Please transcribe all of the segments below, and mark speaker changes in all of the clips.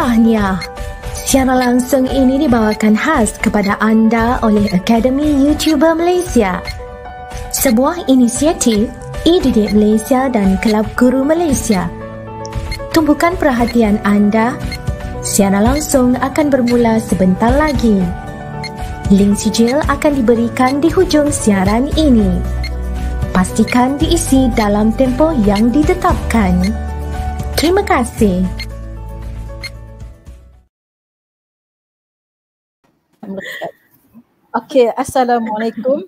Speaker 1: Tahniah. Siaran langsung ini dibawakan khas kepada anda oleh Akademi YouTuber Malaysia. Sebuah inisiatif e-didik Malaysia dan Kelab Guru Malaysia. Tumpukan perhatian anda. Siaran langsung akan bermula sebentar lagi. Link sijil akan diberikan di hujung siaran ini. Pastikan diisi dalam tempoh yang ditetapkan. Terima kasih.
Speaker 2: Okey, Assalamualaikum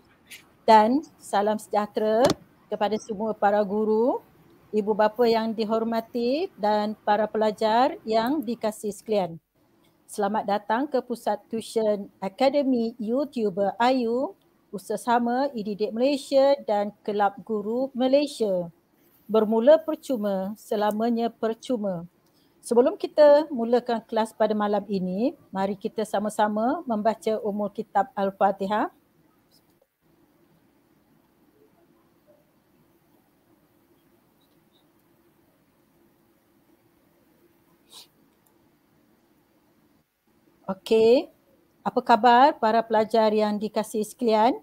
Speaker 2: dan salam sejahtera kepada semua para guru, ibu bapa yang dihormati dan para pelajar yang dikasihi sekalian. Selamat datang ke Pusat Tuition Akademi YouTuber Ayu, Usaha e-didik Malaysia dan Kelab Guru Malaysia. Bermula percuma, selamanya percuma. Sebelum kita mulakan kelas pada malam ini, mari kita sama-sama membaca Ummul Kitab Al-Fatihah. Okey, apa khabar para pelajar yang dikasihi sekalian?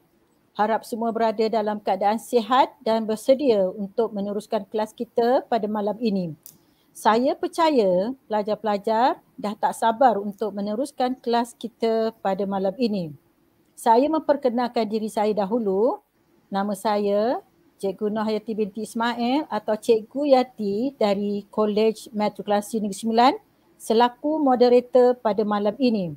Speaker 2: Harap semua berada dalam keadaan sihat dan bersedia untuk meneruskan kelas kita pada malam ini. Saya percaya pelajar-pelajar dah tak sabar untuk meneruskan kelas kita pada malam ini. Saya memperkenalkan diri saya dahulu. Nama saya Cikgu Nur Hayati binti Ismail atau Cikgu Yati dari Kolej Matrikulasi Negeri Sembilan selaku moderator pada malam ini.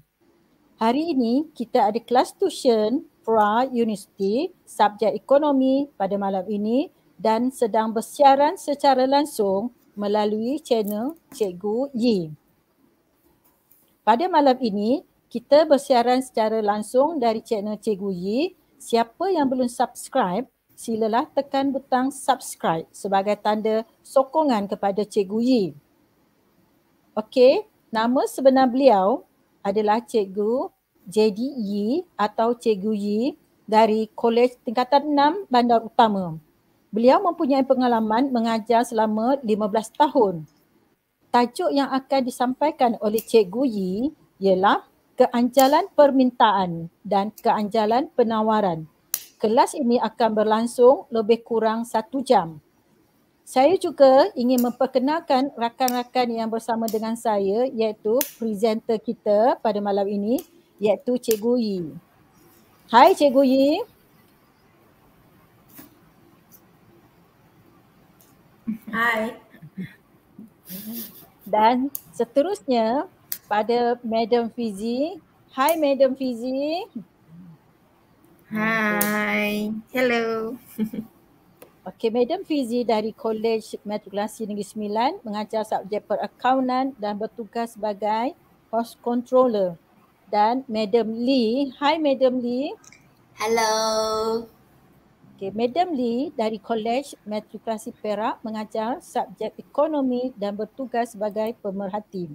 Speaker 2: Hari ini kita ada kelas tuition pra universiti subjek ekonomi pada malam ini dan sedang bersiaran secara langsung melalui channel Cikgu Yi. Pada malam ini, kita bersiaran secara langsung dari channel Cikgu Yi. Siapa yang belum subscribe, silalah tekan butang subscribe sebagai tanda sokongan kepada Cikgu Yi. Okey, nama sebenar beliau adalah Cikgu JD Yi atau Cikgu Yi dari Kolej Tingkatan 6 Bandar Utama. Beliau mempunyai pengalaman mengajar selama 15 tahun. Tajuk yang akan disampaikan oleh Cikgu Yi ialah keanjalan permintaan dan keanjalan penawaran. Kelas ini akan berlangsung lebih kurang 1 jam. Saya juga ingin memperkenalkan rakan-rakan yang bersama dengan saya iaitu presenter kita pada malam ini iaitu Cikgu Yi. Hai Cikgu Yi.
Speaker 3: Hai.
Speaker 2: Dan seterusnya pada Madam Fizi. Hai Madam Fizi.
Speaker 3: Hai. Hello.
Speaker 2: Okey, Madam Fizi dari Kolej Matrikulasi Negeri Sembilan mengajar subjek perakaunan dan bertugas sebagai host controller. Dan Madam Lee. Hai Madam Lee.
Speaker 3: Hello.
Speaker 2: Okay, Madam Lee dari Kolej Matrikulasi Perak mengajar subjek ekonomi dan bertugas sebagai pemerhati.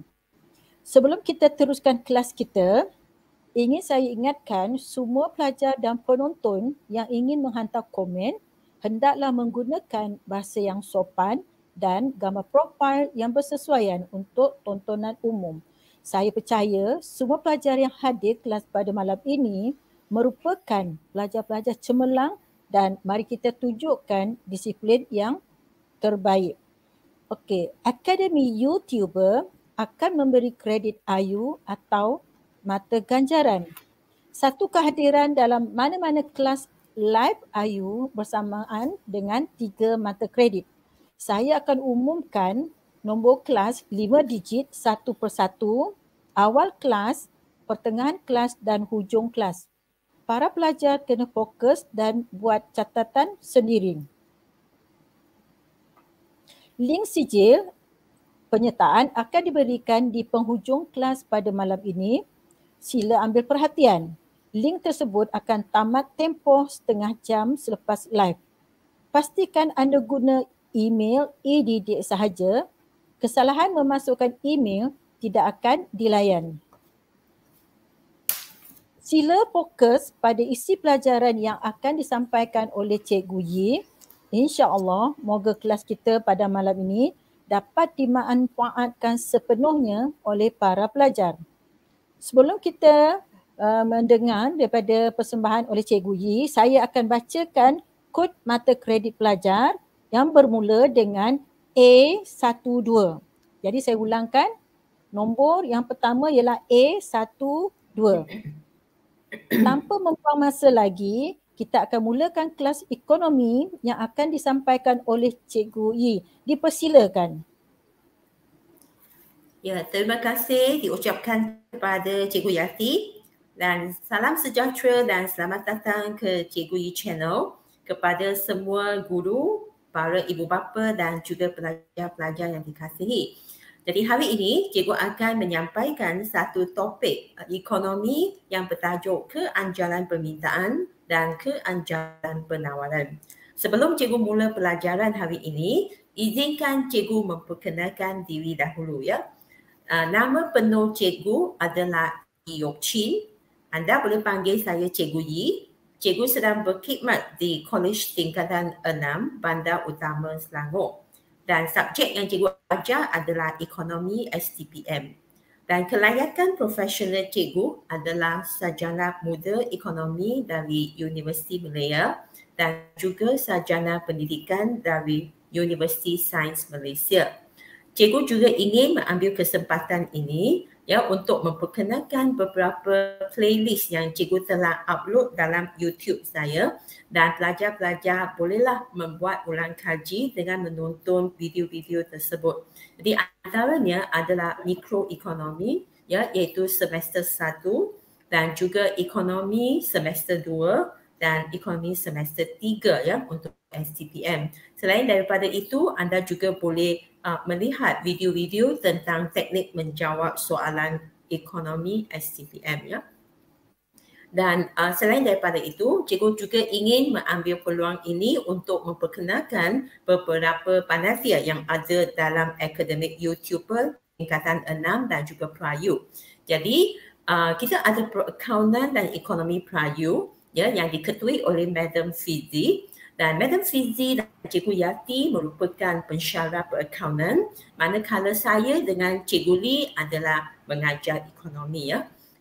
Speaker 2: Sebelum kita teruskan kelas kita, ingin saya ingatkan semua pelajar dan penonton yang ingin menghantar komen hendaklah menggunakan bahasa yang sopan dan gambar profil yang bersesuaian untuk tontonan umum. Saya percaya semua pelajar yang hadir kelas pada malam ini merupakan pelajar-pelajar cemerlang dan mari kita tunjukkan disiplin yang terbaik. Okey, Akademi YouTuber akan memberi kredit Ayu atau mata ganjaran. Satu kehadiran dalam mana-mana kelas live Ayu bersamaan dengan 3 mata kredit. Saya akan umumkan nombor kelas 5 digit satu persatu, awal kelas, pertengahan kelas dan hujung kelas. Para pelajar kena fokus dan buat catatan sendiri. Link sijil penyertaan akan diberikan di penghujung kelas pada malam ini. Sila ambil perhatian. Link tersebut akan tamat tempoh setengah jam selepas live. Pastikan anda guna email e-didik sahaja. Kesalahan memasukkan email tidak akan dilayan. Sila fokus pada isi pelajaran yang akan disampaikan oleh Cikgu Yi. InsyaAllah, moga kelas kita pada malam ini dapat dimanfaatkan sepenuhnya oleh para pelajar. Sebelum kita mendengar daripada persembahan oleh Cikgu Yi, saya akan bacakan kod mata kredit pelajar yang bermula dengan A12. Jadi saya ulangkan, nombor yang pertama ialah A12. Tanpa membuang masa lagi, kita akan mulakan kelas ekonomi yang akan disampaikan oleh Cikgu Yi. Dipersilakan.
Speaker 3: Ya, terima kasih diucapkan kepada Cikgu Yati dan salam sejahtera dan selamat datang ke Cikgu Yi Channel kepada semua guru, para ibu bapa dan juga pelajar-pelajar yang dikasihi. Jadi hari ini Cikgu akan menyampaikan satu topik ekonomi yang bertajuk keanjalan permintaan dan keanjalan penawaran. Sebelum Cikgu mula pelajaran hari ini, izinkan Cikgu memperkenalkan diri dahulu ya. Nama penuh Cikgu adalah Yok Chin. Anda boleh panggil saya Cikgu Yi. Cikgu sedang berkhidmat di Kolej Tingkatan 6 Bandar Utama Selangor. Dan subjek yang Cikgu ajar adalah Ekonomi STPM. Dan kelayakan profesional Cikgu adalah Sarjana Muda Ekonomi dari Universiti Malaya dan juga Sarjana Pendidikan dari Universiti Sains Malaysia. Cikgu juga ingin mengambil kesempatan ini untuk memperkenalkan beberapa playlist yang Cikgu telah upload dalam YouTube saya dan pelajar-pelajar bolehlah membuat ulang kaji dengan menonton video-video tersebut. Jadi antaranya adalah mikroekonomi iaitu semester 1 dan juga ekonomi semester 2 dan ekonomi semester 3 untuk STPM. Selain daripada itu, anda juga boleh melihat video-video tentang teknik menjawab soalan ekonomi STPM Dan selain daripada itu, Cikgu juga ingin mengambil peluang ini untuk memperkenalkan beberapa panitia yang ada dalam akademik YouTuber tingkatan 6 dan juga Prayu. Jadi kita ada perakaunan dan ekonomi Prayu yang diketuai oleh Madam Fizi. Dan Madam Fizi dan Cikgu Yati merupakan pensyarah perakaunan, manakala saya dengan Cikgu Lee adalah mengajar ekonomi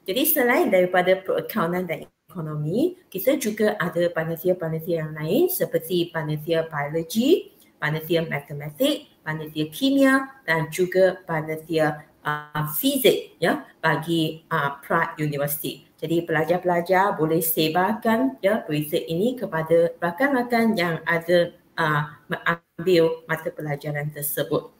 Speaker 3: Jadi selain daripada perakaunan dan ekonomi, kita juga ada panitia-panitia yang lain seperti panitia biologi, panitia matematik, panitia kimia dan juga panitia fizik bagi Prague University. Jadi pelajar-pelajar boleh sebarkan berita ini kepada rakan-rakan yang ada mengambil mata pelajaran tersebut.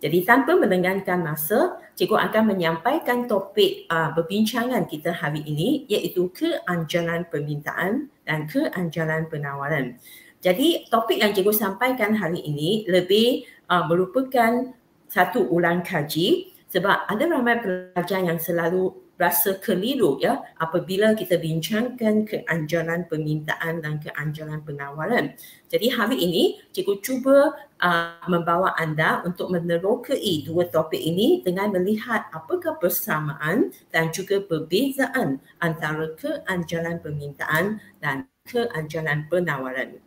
Speaker 3: Jadi tanpa melengahkan masa, Cikgu akan menyampaikan topik perbincangan kita hari ini iaitu keanjalan permintaan dan keanjalan penawaran. Jadi topik yang Cikgu sampaikan hari ini lebih merupakan satu ulang kaji sebab ada ramai pelajar yang selalu rasa keliru apabila kita bincangkan keanjalan permintaan dan keanjalan penawaran. Jadi hari ini Cikgu cuba membawa anda untuk menerokai dua topik ini dengan melihat apakah persamaan dan juga perbezaan antara keanjalan permintaan dan keanjalan penawaran.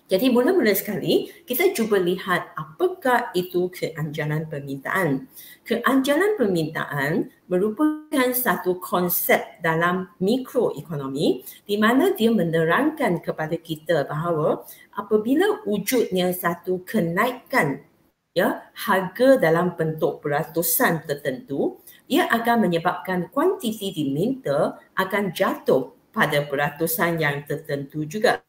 Speaker 3: Jadi mula-mula sekali, kita cuba lihat apakah itu keanjalan permintaan. Keanjalan permintaan merupakan satu konsep dalam mikroekonomi di mana dia menerangkan kepada kita bahawa apabila wujudnya satu kenaikan harga dalam bentuk peratusan tertentu, ia akan menyebabkan kuantiti diminta akan jatuh pada peratusan yang tertentu juga.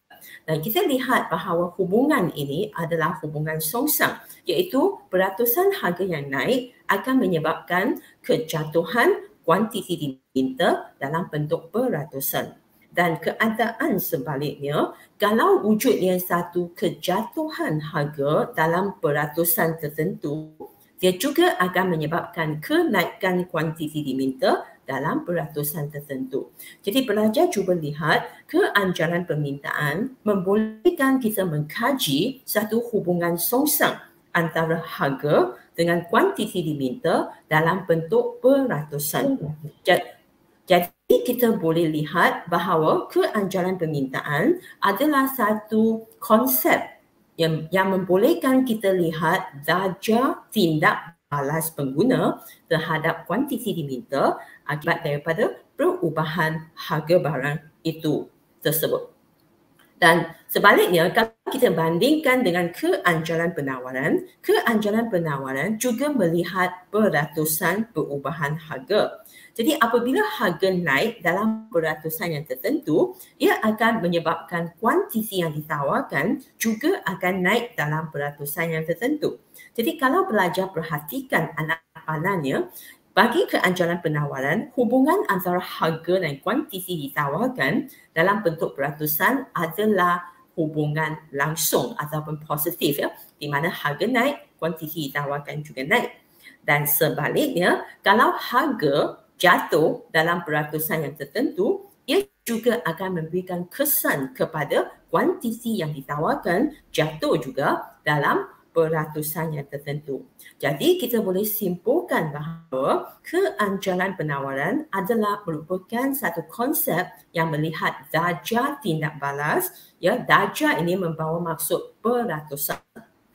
Speaker 3: Dan kita lihat bahawa hubungan ini adalah hubungan songsang iaitu peratusan harga yang naik akan menyebabkan kejatuhan kuantiti diminta dalam bentuk peratusan. Dan keadaan sebaliknya, kalau wujudnya satu kejatuhan harga dalam peratusan tertentu, dia juga akan menyebabkan kenaikan kuantiti diminta dalam peratusan tertentu. Jadi pelajar cuba lihat keanjalan permintaan membolehkan kita mengkaji satu hubungan songsang antara harga dengan kuantiti diminta dalam bentuk peratusan. Jadi kita boleh lihat bahawa keanjalan permintaan adalah satu konsep yang membolehkan kita lihat darjah tindak balas pengguna terhadap kuantiti diminta akibat daripada perubahan harga barang itu tersebut. Dan sebaliknya, kalau kita bandingkan dengan keanjuran penawaran juga melihat beratusan perubahan harga. Jadi apabila harga naik dalam beratusan yang tertentu, ia akan menyebabkan kuantiti yang ditawarkan juga akan naik dalam beratusan yang tertentu. Jadi kalau pelajar perhatikan anak panahnya, bagi keanjuran penawaran, hubungan antara harga dan kuantiti ditawarkan dalam bentuk beratusan adalah hubungan langsung ataupun positif, ya, di mana harga naik, kuantiti ditawarkan juga naik. Dan sebaliknya, kalau harga jatuh dalam beratusan yang tertentu, ia juga akan memberikan kesan kepada kuantiti yang ditawarkan jatuh juga dalam beratusan yang tertentu. Jadi kita boleh simpulkan bahawa keanjuran penawaran adalah merupakan satu konsep yang melihat darjah tindak balas. Ya, darjah ini membawa maksud beratusan.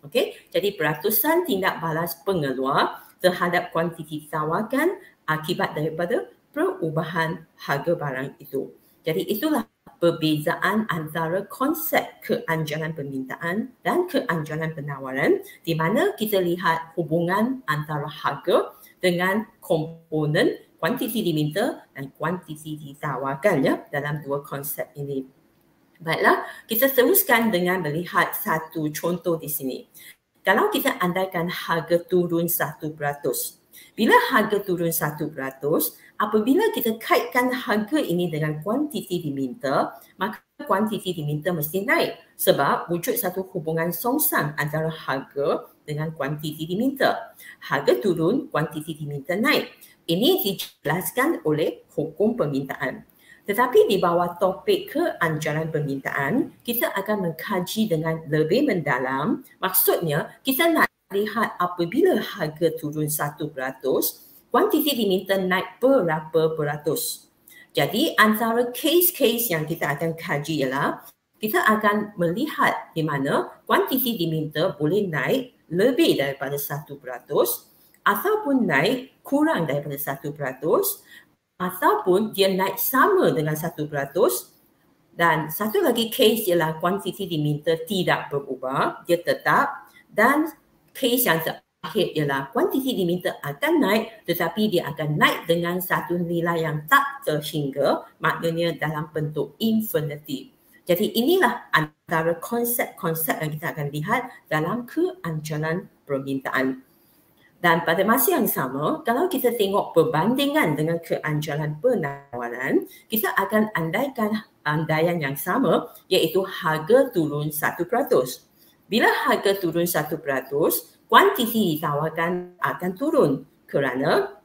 Speaker 3: Okey, jadi beratusan tindak balas pengeluar terhadap kuantiti ditawarkan akibat daripada perubahan harga barang itu. Jadi itulah perbezaan antara konsep keanjuran permintaan dan keanjuran penawaran, di mana kita lihat hubungan antara harga dengan komponen kuantiti diminta dan kuantiti ditawarkan, ya, dalam dua konsep ini. Baiklah, kita teruskan dengan melihat satu contoh di sini. Kalau kita andaikan harga turun 1%, bila harga turun 1%, apabila kita kaitkan harga ini dengan kuantiti diminta, maka kuantiti diminta mesti naik sebab wujud satu hubungan songsang antara harga dengan kuantiti diminta. Harga turun, kuantiti diminta naik. Ini dijelaskan oleh hukum permintaan. Tetapi di bawah topik keanjuran permintaan, kita akan mengkaji dengan lebih mendalam. Maksudnya, kita nak lihat apabila harga turun 1%, kuantiti diminta naik berapa peratus. Jadi antara kes-kes yang kita akan kaji ialah kita akan melihat di mana kuantiti diminta boleh naik lebih daripada 1% ataupun naik kurang daripada 1%, ataupun dia naik sama dengan 1%, dan satu lagi kes ialah kuantiti diminta tidak berubah, dia tetap, dan kes yang terakhir ialah kuantiti diminta akan naik tetapi dia akan naik dengan satu nilai yang tak terhingga, maknanya dalam bentuk infinitive. Jadi inilah antara konsep-konsep yang kita akan lihat dalam keanjuran permintaan. Dan pada masa yang sama, kalau kita tengok perbandingan dengan keanjuran penawaran, kita akan andaian yang sama, iaitu harga turun 1%. Bila harga turun 1%, kuantiti ditawarkan akan turun kerana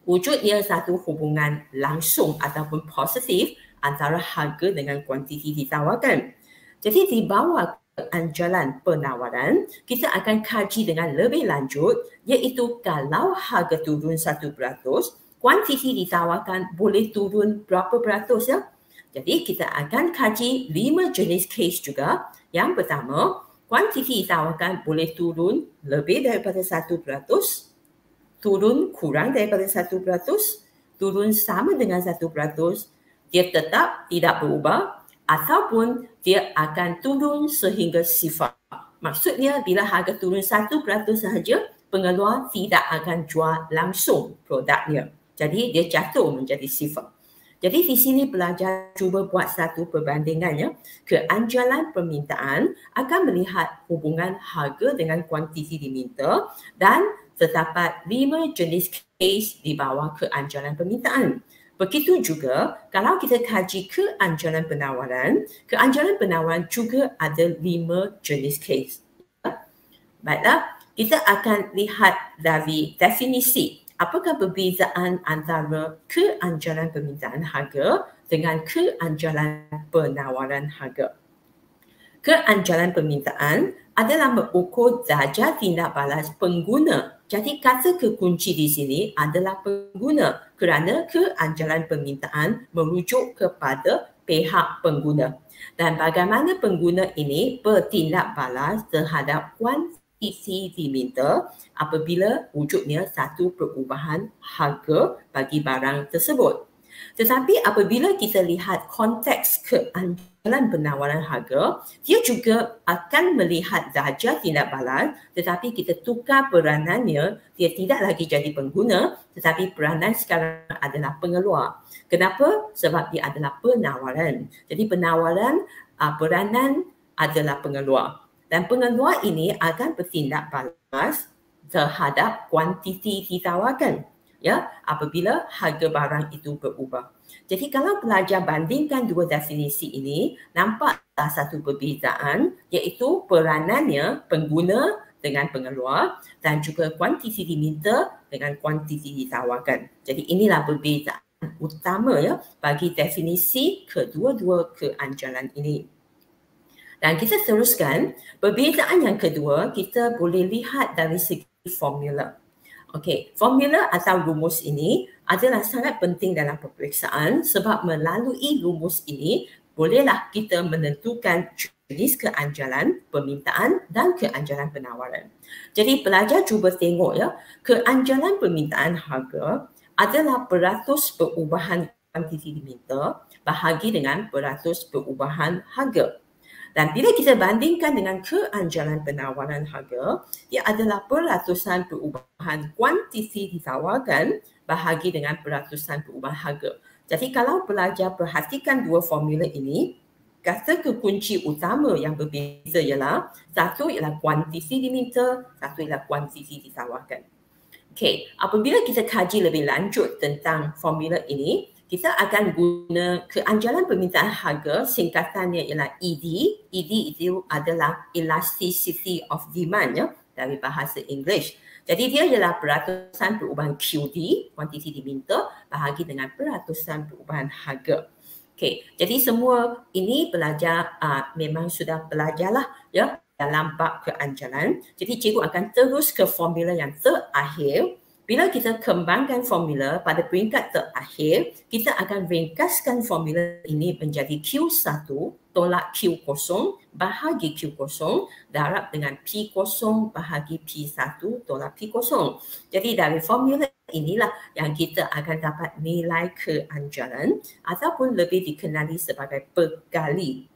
Speaker 3: wujudnya satu hubungan langsung ataupun positif antara harga dengan kuantiti ditawarkan. Jadi di bawah keanjuran penawaran, kita akan kaji dengan lebih lanjut, iaitu kalau harga turun 1%, kuantiti ditawarkan boleh turun berapa peratus, ya? Jadi kita akan kaji 5 jenis kes juga. Yang pertama, kuantiti ditawarkan boleh turun lebih daripada 1%, turun kurang daripada 1%, turun sama dengan 1%, dia tetap tidak berubah, ataupun dia akan turun sehingga sifar. Maksudnya bila harga turun 1% sahaja, pengeluar tidak akan jual langsung produknya. Jadi dia jatuh menjadi sifar. Jadi di sini pelajar cuba buat satu perbandingannya. Keanjuran permintaan akan melihat hubungan harga dengan kuantiti diminta dan terdapat 5 jenis kes di bawah keanjuran permintaan. Begitu juga kalau kita kaji keanjuran penawaran juga ada 5 jenis kes. Baiklah, kita akan lihat dari definisi. Apakah perbezaan antara keanjuran permintaan harga dengan keanjuran penawaran harga? Keanjuran permintaan adalah mengukur darjah tindak balas pengguna. Jadi kata kekunci di sini adalah pengguna kerana keanjuran permintaan merujuk kepada pihak pengguna. Dan bagaimana pengguna ini bertindak balas terhadap kuantiti diminta apabila wujudnya satu perubahan harga bagi barang tersebut. Tetapi apabila kita lihat konteks keanjalan penawaran harga, dia juga akan melihat darjah tindak balas, tetapi kita tukar peranannya, dia tidak lagi jadi pengguna, tetapi peranan sekarang adalah pengeluar. Kenapa? Sebab dia adalah penawaran. Jadi penawaran, peranan adalah pengeluar. Dan pengeluar ini akan bertindak balas terhadap kuantiti ditawarkan, ya, apabila harga barang itu berubah. Jadi kalau pelajar bandingkan dua definisi ini, nampaklah satu perbezaan, iaitu peranannya pengguna dengan pengeluar dan juga kuantiti diminta dengan kuantiti ditawarkan. Jadi inilah perbezaan utama, ya, bagi definisi kedua-dua keanjalan ini. Dan kita teruskan, perbezaan yang kedua kita boleh lihat dari segi formula. Okey, formula atau rumus ini adalah sangat penting dalam peperiksaan sebab melalui rumus ini bolehlah kita menentukan jenis keanjalan permintaan dan keanjalan penawaran. Jadi pelajar cuba tengok, ya, keanjalan permintaan harga adalah peratus perubahan kuantiti diminta bahagi dengan peratus perubahan harga. Dan bila kita bandingkan dengan keanjalan penawaran harga, ia adalah peratusan perubahan kuantiti ditawarkan bahagi dengan peratusan perubahan harga. Jadi kalau pelajar perhatikan dua formula ini, kata kekunci utama yang berbeza ialah satu ialah kuantiti diminta, satu ialah kuantiti ditawarkan. Okey, apabila kita kaji lebih lanjut tentang formula ini, kita akan guna keanjalan permintaan harga, singkatannya ialah ED. ED itu adalah elasticity of demand, ya, dari bahasa Inggeris. Jadi dia ialah peratusan perubahan QD, kuantiti diminta, bahagi dengan peratusan perubahan harga. Okey, jadi semua ini pelajar memang sudah belajarlah, ya, dalam bab keanjalan. Jadi cikgu akan terus ke formula yang terakhir. Bila kita kembangkan formula pada peringkat terakhir, kita akan ringkaskan formula ini menjadi Q1 tolak Q0 bahagi Q0 darab dengan P0 bahagi P1 tolak P0. Jadi dari formula inilah yang kita akan dapat nilai keanjalan ataupun lebih dikenali sebagai pergali.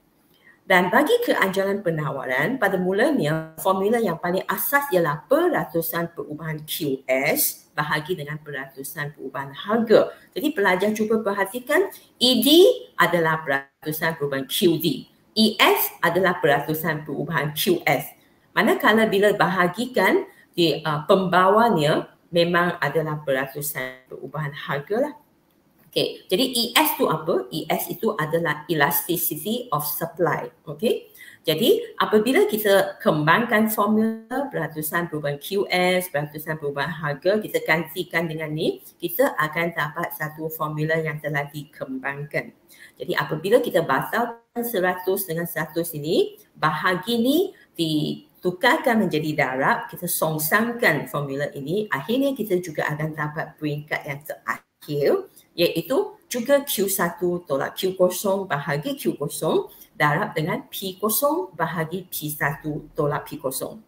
Speaker 3: Dan bagi keanjalan penawaran, pada mulanya formula yang paling asas ialah peratusan perubahan QS bahagi dengan peratusan perubahan harga. Jadi pelajar cuba perhatikan, ED adalah peratusan perubahan QD. ES adalah peratusan perubahan QS. Manakala bila bahagikan, pembawanya memang adalah peratusan perubahan harga lah. Okay, jadi ES itu apa? ES itu adalah elasticity of supply. Okay, jadi apabila kita kembangkan formula peratusan perubahan QS, peratusan perubahan harga, kita gantikan dengan ni, kita akan dapat satu formula yang telah dikembangkan. Jadi apabila kita batalkan 100 dengan 100 ini, bahagi ni ditukarkan menjadi darab, kita songsangkan formula ini, akhirnya kita juga akan dapat peringkat yang terakhir, iaitu juga Q1 tolak Q0 bahagi Q0 darab dengan P0 bahagi P1 tolak P0.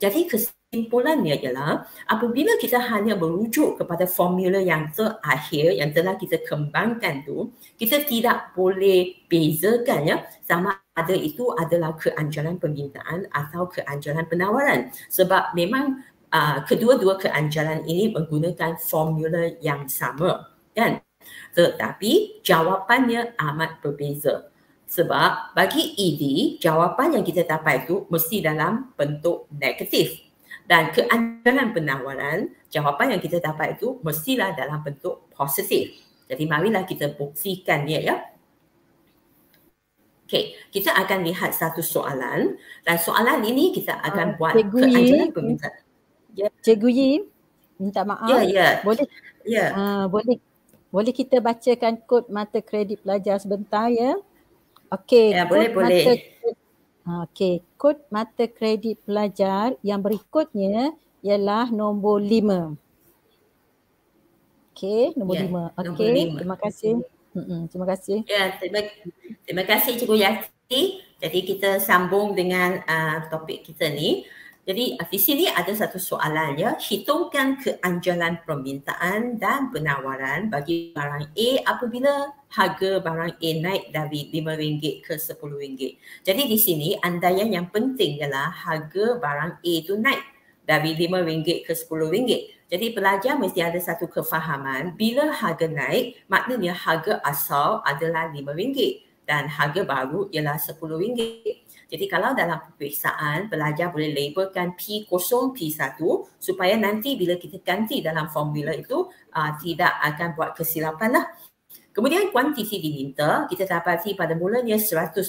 Speaker 3: Jadi kesimpulannya ialah apabila kita hanya merujuk kepada formula yang terakhir yang telah kita kembangkan tu, kita tidak boleh bezakan, ya, sama ada itu adalah keanjalan permintaan atau keanjalan penawaran. Sebab memang kedua-dua keanjalan ini menggunakan formula yang sama, kan? Tetapi jawapannya amat berbeza. Sebab bagi ED, jawapan yang kita dapat itu mesti dalam bentuk negatif. Dan keanjalan penawaran, jawapan yang kita dapat itu mestilah dalam bentuk positif. Jadi marilah kita buktikan dia, ya. Okey, kita akan lihat satu soalan. Dan soalan ini kita akan buat keanjalan permintaan.
Speaker 2: Cikgu Yi, minta maaf.
Speaker 3: Ya.
Speaker 2: Boleh?
Speaker 3: Ya.
Speaker 2: Boleh kita bacakan kod mata kredit pelajar sebentar, ya? Okey.
Speaker 3: Ya, boleh.
Speaker 2: Okey, kod mata kredit pelajar yang berikutnya ialah nombor 5. Okey, nombor 5. Okey, terima kasih. Terima kasih.
Speaker 3: Ya, Terima kasih Cikgu Yati. Jadi kita sambung dengan topik kita ni. Jadi di sini ada satu soalan ya. Hitungkan keanjalan permintaan dan penawaran bagi barang A apabila harga barang A naik dari RM5 ke RM10. Jadi di sini andaian yang penting ialah harga barang A itu naik dari RM5 ke RM10. Jadi pelajar mesti ada satu kefahaman bila harga naik maknanya harga asal adalah RM5 dan harga baru ialah RM10. Jadi kalau dalam peperiksaan, pelajar boleh labelkan P0, P1 supaya nanti bila kita ganti dalam formula itu tidak akan buat kesilapan lah. Kemudian kuantiti diminta, kita dapati pada mulanya 120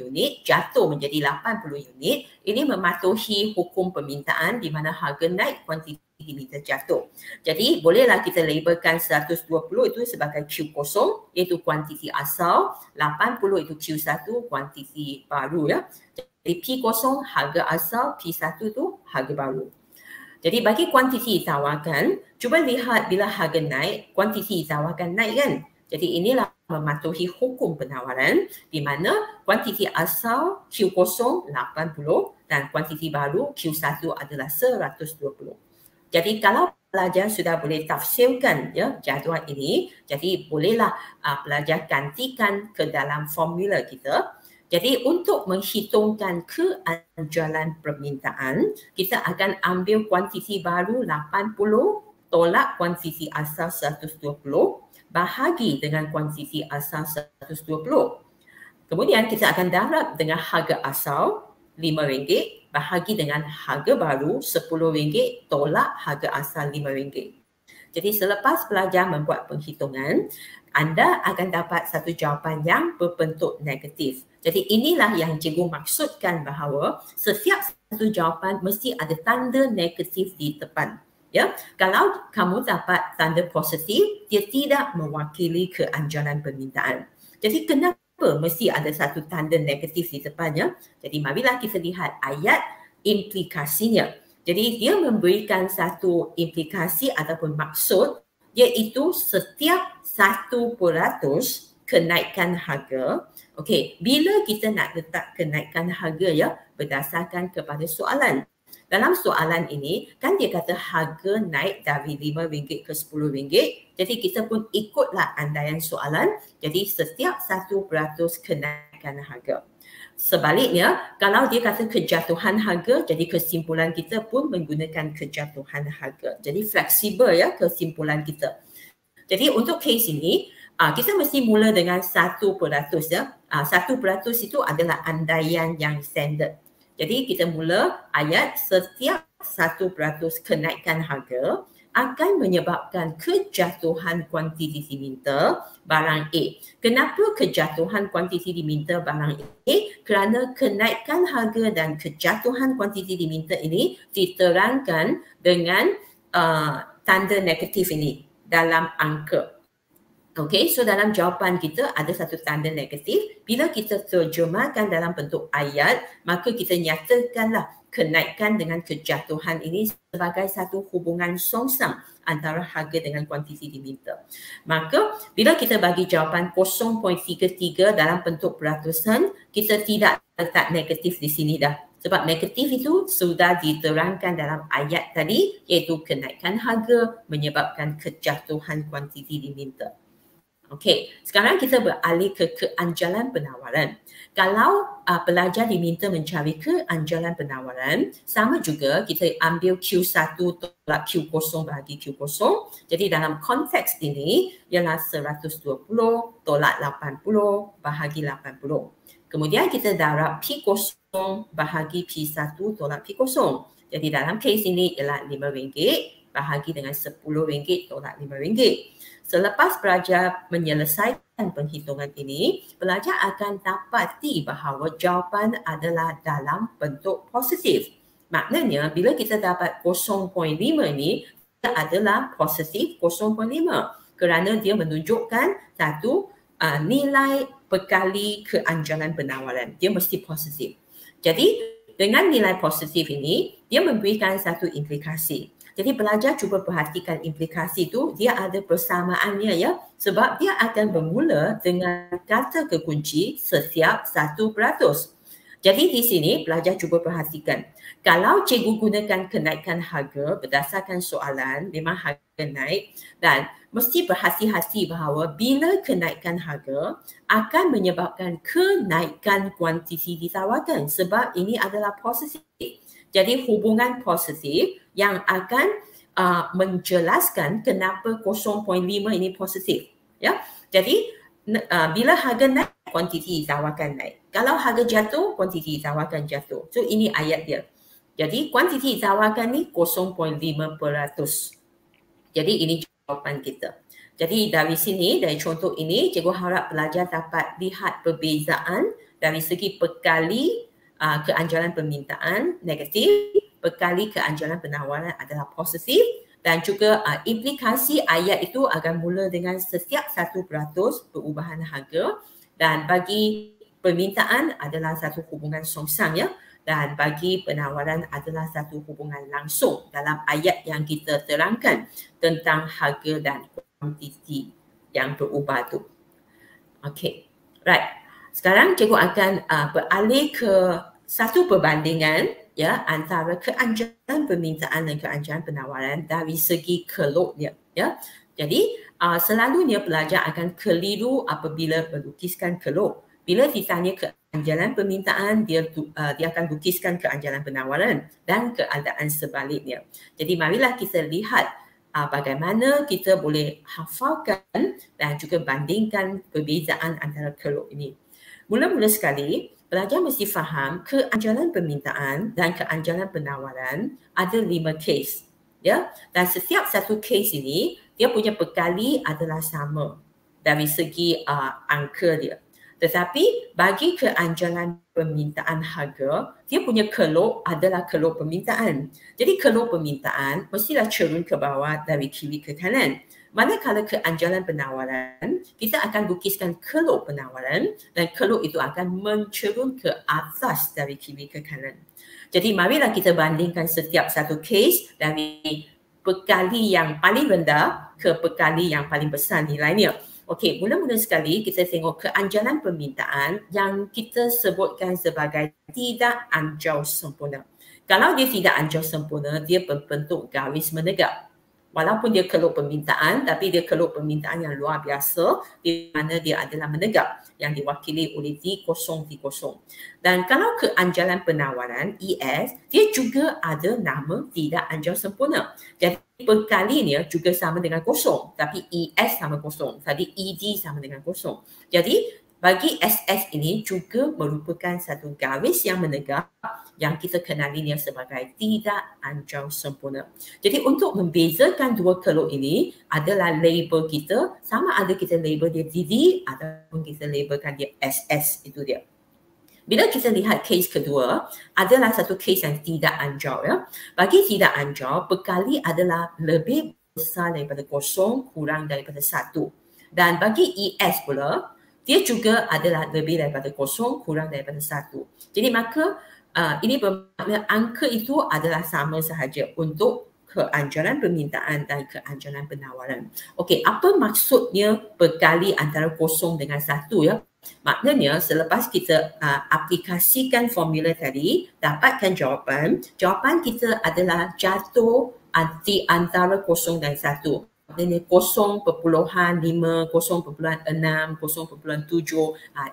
Speaker 3: unit jatuh menjadi 80 unit. Ini mematuhi hukum permintaan di mana harga naik, kuantiti diminta jatuh. Jadi bolehlah kita labelkan 120 itu sebagai Q0 iaitu kuantiti asal, 80 itu Q1 kuantiti baru ya. Jadi P0 harga asal, P1 itu harga baru. Jadi bagi kuantiti ditawarkan, cuba lihat bila harga naik, kuantiti ditawarkan naik kan? Jadi inilah mematuhi hukum penawaran di mana kuantiti asal Q0 80 dan kuantiti baru Q1 adalah 120. Jadi kalau pelajar sudah boleh tafsirkan ya jadual ini, jadi bolehlah pelajar gantikan ke dalam formula kita. Jadi untuk menghitungkan keanjalan permintaan, kita akan ambil kuantiti baru 80 tolak kuantiti asal 120 bahagi dengan kuantiti asal 120. Kemudian kita akan darab dengan harga asal RM5 bahagi dengan harga baru RM10 tolak harga asal RM5. Jadi selepas pelajar membuat penghitungan, anda akan dapat satu jawapan yang berbentuk negatif. Jadi inilah yang cikgu maksudkan bahawa setiap satu jawapan mesti ada tanda negatif di depan. Ya, kalau kamu dapat tanda positif, dia tidak mewakili keanjalan permintaan. Jadi kenapa mesti ada satu tanda negatif di depannya? Jadi marilah kita lihat ayat implikasinya. Jadi dia memberikan satu implikasi ataupun maksud iaitu setiap 1% kenaikan harga. Okey, bila kita nak letak kenaikan harga ya berdasarkan kepada soalan. Dalam soalan ini, kan dia kata harga naik dari RM5 ke RM10. Jadi kita pun ikutlah andaian soalan. Jadi setiap 1% kenaikan harga. Sebaliknya, kalau dia kata kejatuhan harga, jadi kesimpulan kita pun menggunakan kejatuhan harga. Jadi fleksibel ya kesimpulan kita. Jadi untuk case ini, kita mesti mula dengan 1% ya. 1% itu adalah andaian yang standard. Jadi kita mula ayat setiap 1% kenaikan harga akan menyebabkan kejatuhan kuantiti diminta barang A. Kenapa kejatuhan kuantiti diminta barang A? Kerana kenaikan harga dan kejatuhan kuantiti diminta ini diterangkan dengan tanda negatif ini dalam angka. Okey, so dalam jawapan kita ada satu tanda negatif. Bila kita terjemahkan dalam bentuk ayat, maka kita nyatakanlah kenaikan dengan kejatuhan ini sebagai satu hubungan songsam antara harga dengan kuantiti diminta. Maka bila kita bagi jawapan 0.33 dalam bentuk peratusan, kita tidak letak negatif di sini dah. Sebab negatif itu sudah diterangkan dalam ayat tadi iaitu kenaikan harga menyebabkan kejatuhan kuantiti diminta. Okey, sekarang kita beralih ke keanjalan penawaran. Kalau pelajar diminta mencari keanjalan penawaran, sama juga kita ambil Q1 tolak Q0 bahagi Q0. Jadi dalam konteks ini ialah 120 tolak 80 bahagi 80. Kemudian kita darab P0 bahagi P1 tolak P0. Jadi dalam case ini ialah RM5 bahagi dengan RM10 tolak RM5. Selepas pelajar menyelesaikan penghitungan ini, pelajar akan dapati bahawa jawapan adalah dalam bentuk positif. Maknanya bila kita dapat 0.5 ini, dia adalah positif 0.5 kerana dia menunjukkan satu nilai perkali keanjalan penawaran. Dia mesti positif. Jadi dengan nilai positif ini, dia memberikan satu implikasi. Jadi pelajar cuba perhatikan implikasi tu, dia ada persamaannya ya, sebab dia akan bermula dengan kata kekunci setiap 1%. Jadi di sini pelajar cuba perhatikan, kalau cikgu gunakan kenaikan harga berdasarkan soalan, memang harga naik, dan mesti berhati-hati bahawa bila kenaikan harga akan menyebabkan kenaikan kuantiti ditawarkan sebab ini adalah positif. Jadi hubungan positif yang akan menjelaskan kenapa 0.5 ini positif. Ya, jadi bila harga naik, kuantiti ditawarkan naik. Kalau harga jatuh, kuantiti ditawarkan jatuh. So ini ayat dia. Jadi kuantiti ditawarkan ni 0.5%. Jadi ini jawapan kita. Jadi dari sini, dari contoh ini, cikgu harap pelajar dapat lihat perbezaan dari segi perkali keanjuran permintaan negatif, perkali keanjuran penawaran adalah positif, dan juga implikasi ayat itu akan mula dengan setiap 1% perubahan harga, dan bagi permintaan adalah satu hubungan songsang ya, dan bagi penawaran adalah satu hubungan langsung dalam ayat yang kita terangkan tentang harga dan kuantiti yang berubah tu. Okay, right. Sekarang cikgu akan beralih ke satu perbandingan ya antara keanjuran permintaan dan keanjuran penawaran dari segi keloknya ya. Jadi selalunya pelajar akan keliru apabila melukiskan kelok. Bila ditanya keanjuran permintaan, dia akan lukiskan keanjuran penawaran dan keadaan sebaliknya. Jadi marilah kita lihat bagaimana kita boleh hafalkan dan juga bandingkan perbezaan antara kelok ini. Mula-mula sekali, pelajar mesti faham keanjuran permintaan dan keanjuran penawaran ada 5 kes. Ya? Dan setiap satu kes ini, dia punya perkali adalah sama dari segi angka dia. Tetapi bagi keanjuran permintaan harga, dia punya kelok adalah kelok permintaan. Jadi kelok permintaan mestilah cerun ke bawah dari kiri ke kanan. Manakala keanjuran penawaran, kita akan lukiskan kelok penawaran dan kelok itu akan mencerun ke atas dari kiri ke kanan. Jadi marilah kita bandingkan setiap satu kes dari perkali yang paling rendah ke perkali yang paling besar nilainya. Okey, mula-mula sekali kita tengok keanjuran permintaan yang kita sebutkan sebagai tidak anjau sempurna. Kalau dia tidak anjau sempurna, dia berbentuk garis menegak. Walaupun dia kelok permintaan, tapi dia kelok permintaan yang luar biasa di mana dia adalah menegak yang diwakili oleh D030. Dan kalau keanjuran penawaran ES, dia juga ada nama tidak anjau sempurna. Jadi perkalinya juga sama dengan kosong, tapi ES sama kosong. Tadi ED sama dengan kosong. Jadi bagi SS ini juga merupakan satu garis yang menegak yang kita kenalinya sebagai tidak anjau sempurna. Jadi untuk membezakan dua kelok ini adalah label kita, sama ada kita label dia DD ataupun kita labelkan dia SS, itu dia. Bila kita lihat kes kedua, adalah satu kes yang tidak anjau ya. Bagi tidak anjau, perkali adalah lebih besar daripada kosong kurang daripada 1. Dan bagi ES pula, dia juga adalah lebih daripada kosong kurang daripada 1. Jadi maka ini bermakna angka itu adalah sama sahaja untuk keanjuran permintaan dan keanjuran penawaran. Okey, apa maksudnya perkali antara kosong dengan 1 ya? Maknanya selepas kita aplikasikan formula tadi, dapatkan jawapan kita adalah jatuh di antara kosong dan 1. Maknanya 0.5, 0.6, 0.7,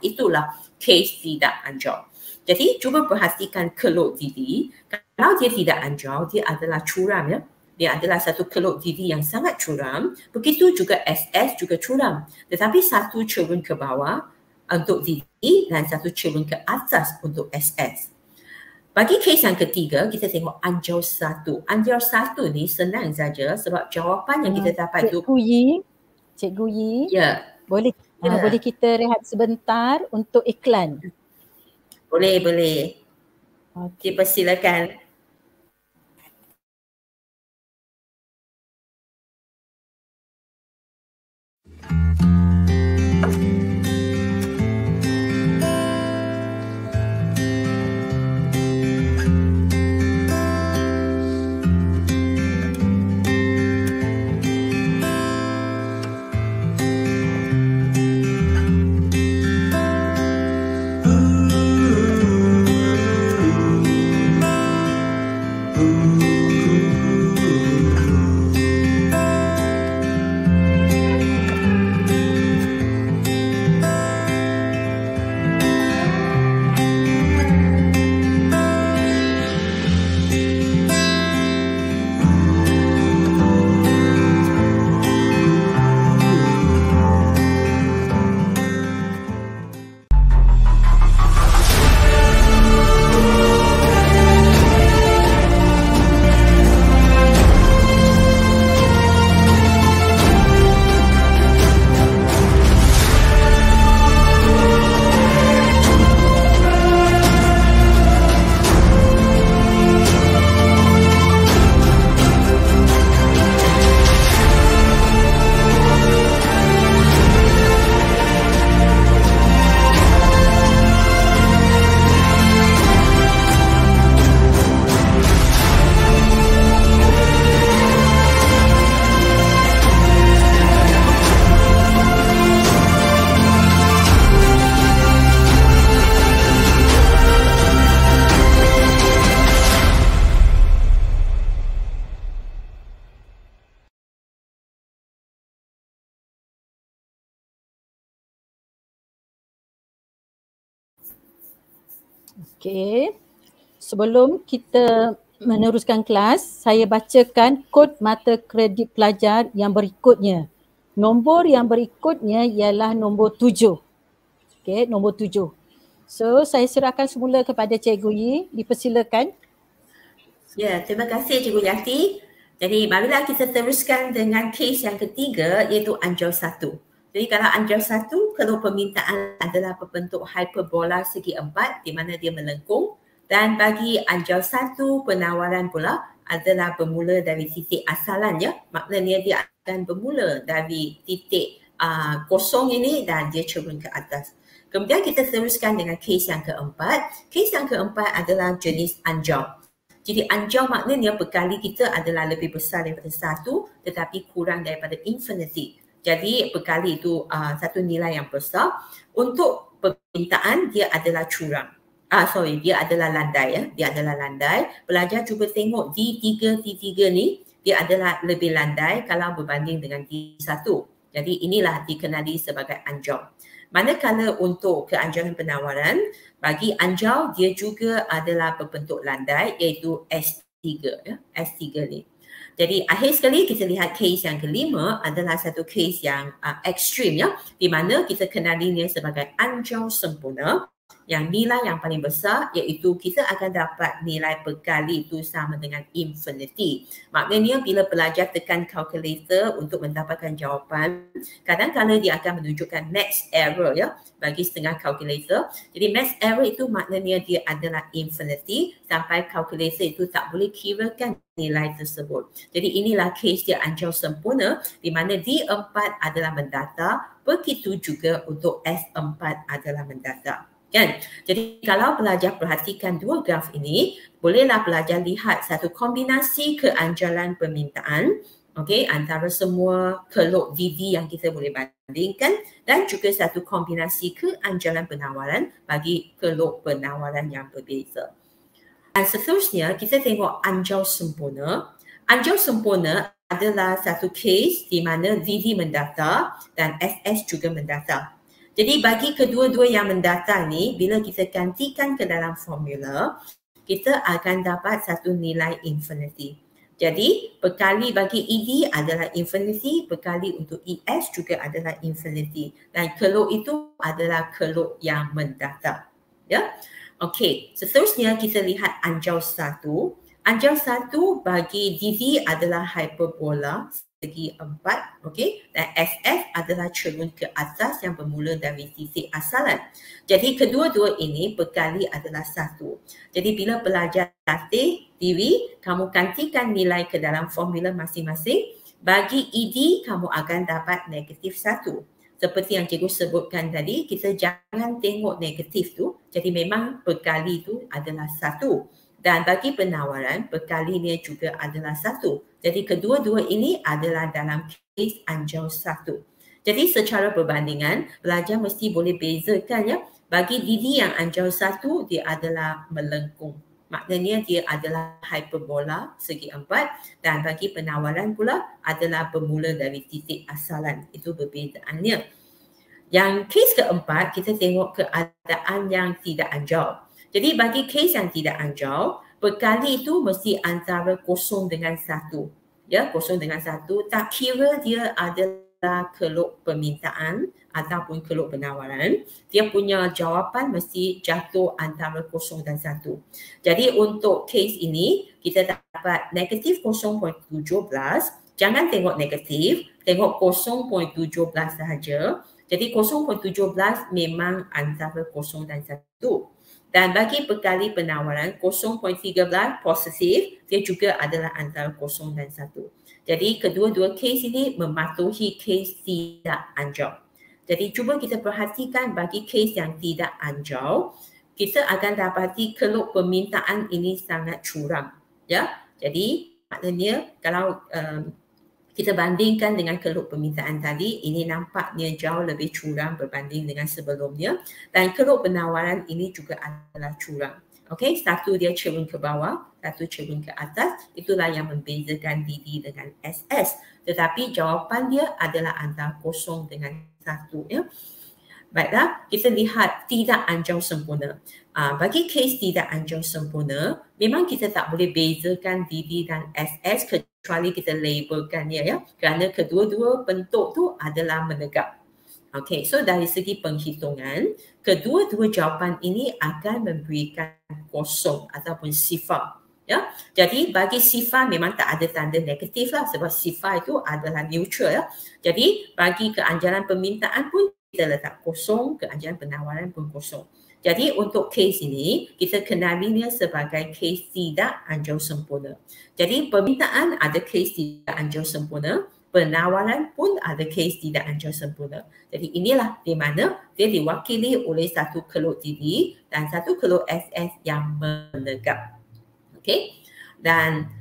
Speaker 3: itulah case tidak anjau. Jadi cuba perhatikan kelok DD. Kalau dia tidak anjau, dia adalah curam ya. Dia adalah satu kelok DD yang sangat curam. Begitu juga SS juga curam. Tetapi satu cerun ke bawah untuk DD dan satu cerun ke atas untuk SS. Bagi kes yang ketiga, kita tengok anjau 1. Anjau 1 ni senang saja sebab jawapan yang kita dapat itu
Speaker 2: Cikgu Yi,
Speaker 3: ya.
Speaker 2: Boleh kita rehat sebentar untuk iklan?
Speaker 3: Boleh. Okay, persilakan.
Speaker 2: Okey. Sebelum kita meneruskan kelas, saya bacakan kod mata kredit pelajar yang berikutnya. Nombor yang berikutnya ialah nombor 7. Okey, nombor 7. So, saya serahkan semula kepada Cikgu Yi. Dipersilakan.
Speaker 3: Ya, terima kasih Cikgu Yati. Jadi marilah kita teruskan dengan kes yang ketiga iaitu anjau 1. Jadi kalau anjau 1, kalau permintaan adalah berbentuk hyperbola segi 4 di mana dia melengkung, dan bagi anjau 1 penawaran pula adalah bermula dari titik asalan ya. Maknanya dia akan bermula dari titik kosong ini dan dia turun ke atas. Kemudian kita teruskan dengan kes yang keempat. Kes yang keempat adalah jenis anjau. Jadi anjau maknanya perkali kita adalah lebih besar daripada 1 tetapi kurang daripada infinity. Jadi perkali itu satu nilai yang besar. Untuk permintaan dia adalah curang. Dia adalah landai ya. Dia adalah landai. Pelajar cuba tengok D3 ni dia adalah lebih landai kalau berbanding dengan D1. Jadi inilah dikenali sebagai anjau. Manakala untuk keanjauan penawaran, bagi anjau dia juga adalah berbentuk landai iaitu S3 ya, S3 ni. Jadi akhir sekali kita lihat kes yang kelima adalah satu kes yang ekstrim ya, di mana kita kenalinya sebagai anjau sempurna. Yang nilai yang paling besar iaitu kita akan dapat nilai perkali itu sama dengan infinity. Maknanya bila pelajar tekan calculator untuk mendapatkan jawapan, kadang-kadang dia akan menunjukkan max error ya bagi setengah calculator. Jadi max error itu maknanya dia adalah infinity sampai calculator itu tak boleh kirakan nilai tersebut. Jadi inilah kes dia anjau sempurna di mana D4 adalah mendata, begitu juga untuk S4 adalah mendata. Kan? Jadi kalau pelajar perhatikan dua graf ini, bolehlah pelajar lihat satu kombinasi keanjalan permintaan antara semua kelok DD yang kita boleh bandingkan dan juga satu kombinasi keanjalan penawaran bagi kelok penawaran yang berbeza. Dan seterusnya kita tengok anjau sempurna. Anjau sempurna adalah satu kes di mana DD mendata dan SS juga mendata. Jadi bagi kedua-dua yang mendata ni, bila kita gantikan ke dalam formula, kita akan dapat satu nilai infinity. Jadi perkali bagi ED adalah infinity, perkali untuk ES juga adalah infinity. Dan kelok itu adalah kelok yang mendata. Ya. Okey, seterusnya kita lihat anjau 1. Anjau 1 bagi DD adalah hyperbola segi 4, dan SF adalah cerun ke atas yang bermula dari titik asalan. Jadi kedua-dua ini perkali adalah 1. Jadi bila pelajar latih diri, kamu gantikan nilai ke dalam formula masing-masing. Bagi ED, kamu akan dapat negatif 1. Seperti yang cikgu sebutkan tadi, kita jangan tengok negatif tu. Jadi memang perkali tu adalah 1. Dan bagi penawaran, perkalinya juga adalah 1. Jadi kedua-dua ini adalah dalam kes anjau 1. Jadi secara perbandingan, pelajar mesti boleh bezakan ya. Bagi DD yang anjau 1, dia adalah melengkung. Maknanya dia adalah hyperbola segi 4 dan bagi penawaran pula adalah bermula dari titik asalan. Itu perbezaannya. Yang kes keempat, kita tengok keadaan yang tidak anjau. Jadi bagi kes yang tidak anjau, perkali itu mesti antara 0 dengan 1. Ya, 0 dengan 1. Tak kira dia adalah kelok permintaan ataupun kelok penawaran, dia punya jawapan mesti jatuh antara 0 dan 1. Jadi untuk kes ini, kita dapat negatif 0.17. Jangan tengok negatif, tengok 0.17 sahaja. Jadi 0.17 memang antara 0 dan 1. Dan bagi perkali penawaran 0.13 positif, dia juga adalah antara 0 dan 1. Jadi kedua-dua kes ini mematuhi kes tidak anjau. Jadi cuba kita perhatikan bagi kes yang tidak anjau, kita akan dapati kelok permintaan ini sangat curang. Ya, jadi maknanya kalau kita bandingkan dengan kelok permintaan tadi, ini nampaknya jauh lebih curang berbanding dengan sebelumnya. Dan kelok penawaran ini juga adalah curang. Okey, satu dia cerun ke bawah, satu cerun ke atas. Itulah yang membezakan DD dengan SS. Tetapi jawapan dia adalah antara 0 dengan 1. Ya. Baiklah, kita lihat tidak anjau sempurna. Bagi kes tidak anjau sempurna, memang kita tak boleh bezakan DD dan SS kecuali kita labelkannya ya. Kerana kedua-dua bentuk tu adalah menegak. Okey, so dari segi penghitungan, kedua-dua jawapan ini akan memberikan kosong ataupun sifar. Ya, jadi bagi sifar memang tak ada tanda negatif lah sebab sifar itu adalah neutral ya. Jadi bagi keanjaran permintaan pun kita letak kosong, keanjaran penawaran pun kosong. Jadi untuk kes ini kita kenalinya sebagai kes tidak anjau sempurna. Jadi permintaan ada kes tidak anjau sempurna, penawaran pun ada kes tidak anjau sempurna. Jadi inilah di mana dia diwakili oleh satu keluk DD dan satu keluk SS yang menegak. Okey, dan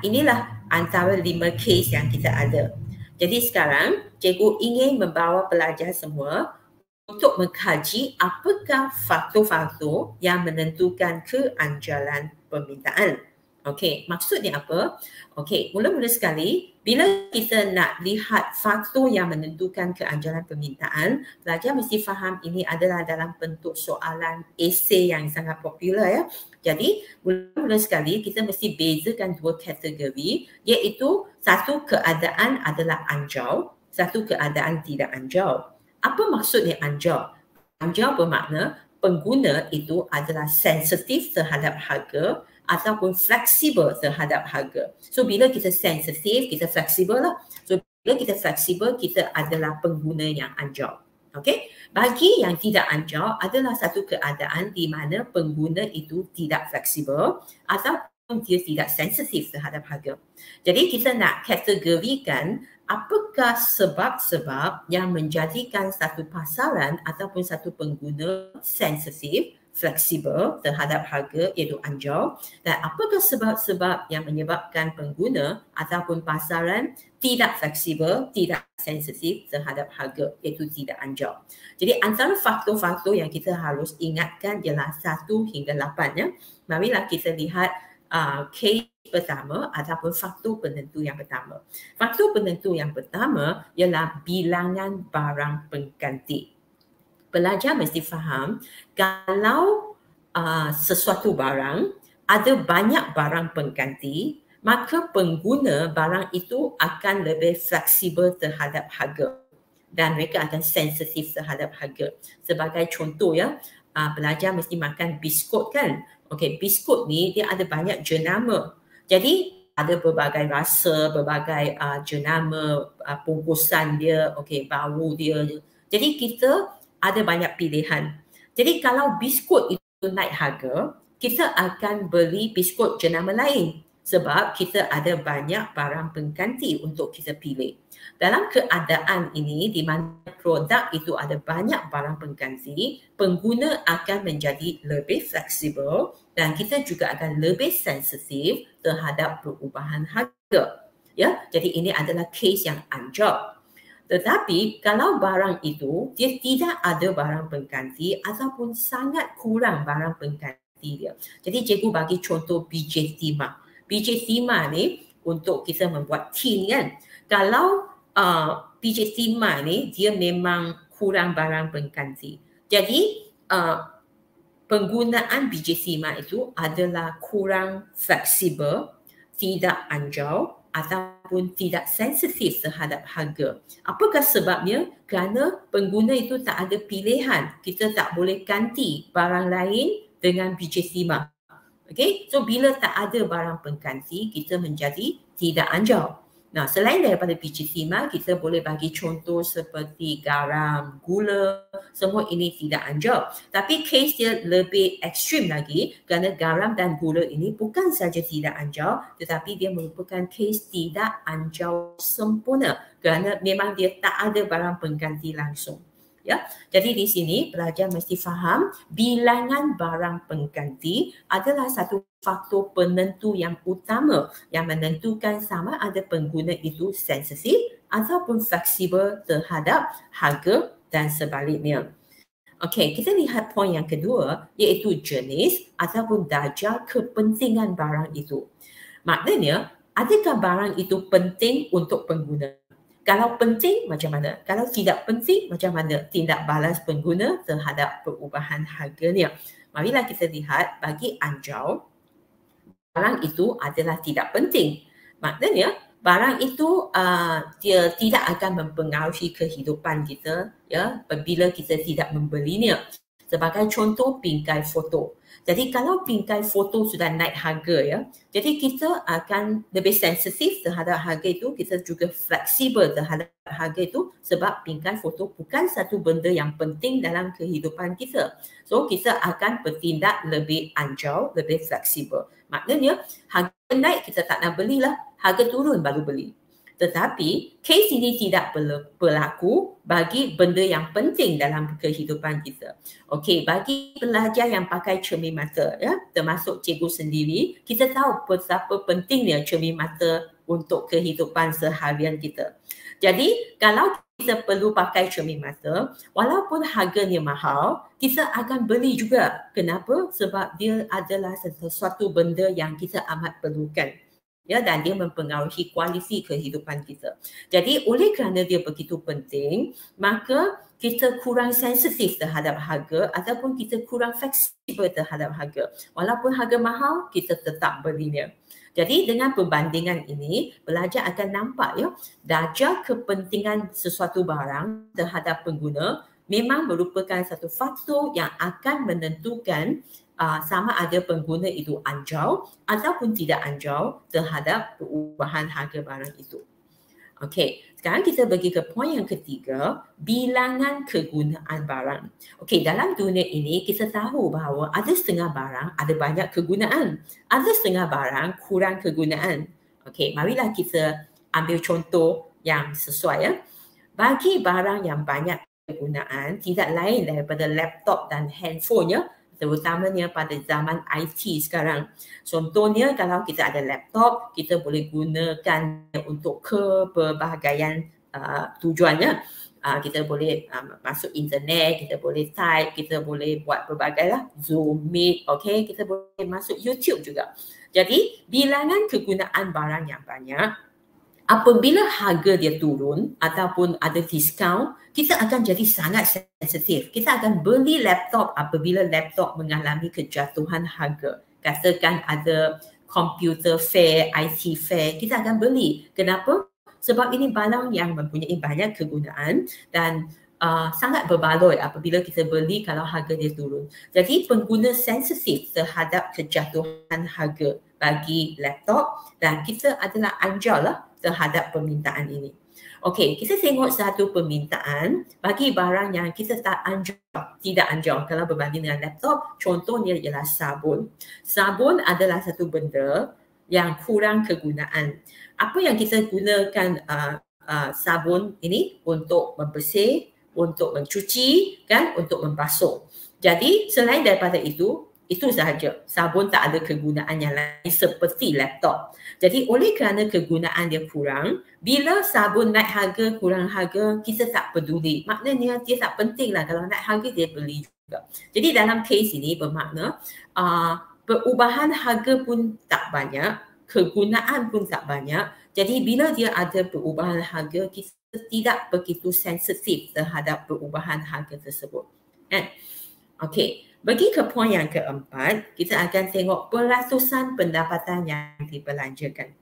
Speaker 3: inilah antara 5 kes yang kita ada. Jadi sekarang cikgu ingin membawa pelajar semua untuk mengkaji apakah faktor-faktor yang menentukan keanjalan permintaan. Okey, maksudnya apa? Okey, mula-mula sekali bila kita nak lihat faktor yang menentukan keanjalan permintaan, pelajar mesti faham ini adalah dalam bentuk soalan esei yang sangat popular ya. Jadi, mula-mula sekali kita mesti bezakan dua kategori, iaitu satu keadaan adalah anjau, satu keadaan tidak anjau. Apa maksudnya anjau? Anjau bermakna pengguna itu adalah sensitif terhadap harga ataupun fleksibel terhadap harga. So, bila kita sensitif, kita fleksibel lah. So, bila kita fleksibel, kita adalah pengguna yang anjau. Okey, bagi yang tidak anjau adalah satu keadaan di mana pengguna itu tidak fleksibel ataupun dia tidak sensitif terhadap harga. Jadi kita nak kategorikan apakah sebab-sebab yang menjadikan satu pasaran ataupun satu pengguna sensitif, fleksibel terhadap harga iaitu anjau, dan apakah sebab-sebab yang menyebabkan pengguna ataupun pasaran tidak fleksibel, tidak sensitif terhadap harga iaitu tidak anjau. Jadi antara faktor-faktor yang kita harus ingatkan ialah 1 hingga 8 ya. Marilah kita lihat case pertama ataupun faktor penentu yang pertama. Faktor penentu yang pertama ialah bilangan barang pengganti. Pelajar mesti faham kalau sesuatu barang ada banyak barang pengganti, maka pengguna barang itu akan lebih fleksibel terhadap harga dan mereka akan sensitif terhadap harga. Sebagai contoh ya, pelajar mesti makan biskut kan. Okey, biskut ni dia ada banyak jenama. Jadi ada berbagai rasa, berbagai jenama, bungkusan dia, okey, bau dia. Jadi kita ada banyak pilihan. Jadi kalau biskut itu naik harga, kita akan beli biskut jenama lain sebab kita ada banyak barang pengganti untuk kita pilih. Dalam keadaan ini di mana produk itu ada banyak barang pengganti, pengguna akan menjadi lebih fleksibel dan kita juga akan lebih sensitif terhadap perubahan harga. Ya, jadi ini adalah kes yang anjau. Tetapi kalau barang itu dia tidak ada barang pengganti ataupun sangat kurang barang pengganti dia. Jadi cikgu bagi contoh biji timah. Biji timah ni untuk kita membuat tin kan. Kalau biji timah ni dia memang kurang barang pengganti. Jadi penggunaan biji timah itu adalah kurang fleksibel, tidak anjau ataupun tidak sensitif terhadap harga. Apakah sebabnya? Kerana pengguna itu tak ada pilihan. Kita tak boleh ganti barang lain dengan biji timah. Okay? So bila tak ada barang pengganti, kita menjadi tidak anjau. Nah, selain daripada biji timah, kita boleh bagi contoh seperti garam, gula, semua ini tidak anjau. Tapi kes dia lebih ekstrim lagi kerana garam dan gula ini bukan saja tidak anjau tetapi dia merupakan kes tidak anjau sempurna kerana memang dia tak ada barang pengganti langsung. Ya, jadi di sini pelajar mesti faham bilangan barang pengganti adalah satu faktor penentu yang utama yang menentukan sama ada pengguna itu sensitif ataupun fleksibel terhadap harga dan sebaliknya. Okey, kita lihat poin yang kedua iaitu jenis ataupun darjah kepentingan barang itu. Maknanya, adakah barang itu penting untuk pengguna? Kalau penting macam mana? Kalau tidak penting macam mana tindak balas pengguna terhadap perubahan harganya? Marilah kita lihat bagi anjau, barang itu adalah tidak penting. Maknanya barang itu dia tidak akan mempengaruhi kehidupan kita ya apabila kita tidak membelinya. Sebagai contoh bingkai foto. Jadi kalau bingkai foto sudah naik harga ya, jadi kita akan lebih sensitif terhadap harga itu, kita juga fleksibel terhadap harga itu sebab bingkai foto bukan satu benda yang penting dalam kehidupan kita. So kita akan bertindak lebih anjau, lebih fleksibel. Maknanya harga naik kita tak nak belilah, harga turun baru beli. Tetapi kes ini tidak berlaku bagi benda yang penting dalam kehidupan kita. Okey, bagi pelajar yang pakai cermin mata ya, termasuk cikgu sendiri, kita tahu betapa pentingnya cermin mata untuk kehidupan seharian kita. Jadi kalau kita perlu pakai cermin mata, walaupun harganya mahal, kita akan beli juga. Kenapa? Sebab dia adalah sesuatu benda yang kita amat perlukan. Ya, dan dia mempengaruhi kualiti kehidupan kita. Jadi oleh kerana dia begitu penting, maka kita kurang sensitif terhadap harga ataupun kita kurang fleksibel terhadap harga. Walaupun harga mahal, kita tetap belinya. Jadi dengan perbandingan ini, pelajar akan nampak ya, darjah kepentingan sesuatu barang terhadap pengguna memang merupakan satu faktor yang akan menentukan sama ada pengguna itu anjau ataupun tidak anjau terhadap perubahan harga barang itu. Okey, sekarang kita pergi ke poin yang ketiga, bilangan kegunaan barang. Okey, dalam dunia ini kita tahu bahawa ada setengah barang ada banyak kegunaan, ada setengah barang kurang kegunaan. Okey, marilah kita ambil contoh yang sesuai ya. Bagi barang yang banyak kegunaan, tidak lain daripada laptop dan handphone ya, terutamanya pada zaman IT sekarang. Contohnya kalau kita ada laptop, kita boleh gunakan untuk keberbahagian tujuannya. Kita boleh masuk internet, kita boleh type, kita boleh buat pelbagai lah, Zoom, Meet, okay? Kita boleh masuk YouTube juga. Jadi bilangan kegunaan barang yang banyak, apabila harga dia turun ataupun ada diskaun, kita akan jadi sangat sensitif. Kita akan beli laptop apabila laptop mengalami kejatuhan harga. Katakan ada computer fair, IT fair, kita akan beli. Kenapa? Sebab ini barang yang mempunyai banyak kegunaan dan sangat berbaloi apabila kita beli kalau harga dia turun. Jadi pengguna sensitif terhadap kejatuhan harga bagi laptop dan kita adalah anjau lah terhadap permintaan ini. Okey, kita tengok satu permintaan bagi barang yang kita tak anjau, tidak anjau kalau berbanding dengan laptop. Contohnya ialah sabun. Sabun adalah satu benda yang kurang kegunaan. Apa yang kita gunakan sabun ini untuk membersih, untuk mencuci, kan, untuk membasuh. Jadi selain daripada itu sahaja. Sabun tak ada kegunaan yang lain seperti laptop. Jadi oleh kerana kegunaan dia kurang, bila sabun naik harga, kurang harga, kita tak peduli. Maknanya dia tak penting lah, kalau naik harga dia beli juga. Jadi dalam kes ini bermakna perubahan harga pun tak banyak, kegunaan pun tak banyak. Jadi bila dia ada perubahan harga, kita tidak begitu sensitif terhadap perubahan harga tersebut. Okey. Bagi ke poin yang keempat, kita akan tengok peratusan pendapatan yang dibelanjakan.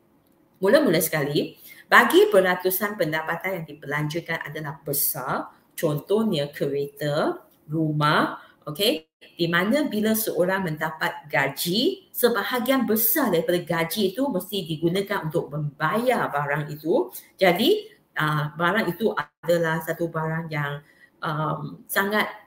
Speaker 3: Mula-mula sekali, bagi peratusan pendapatan yang dibelanjakan adalah besar, contohnya kereta, rumah, okey, di mana bila seorang mendapat gaji, sebahagian besar daripada gaji itu mesti digunakan untuk membayar barang itu. Jadi, barang itu adalah satu barang yang sangat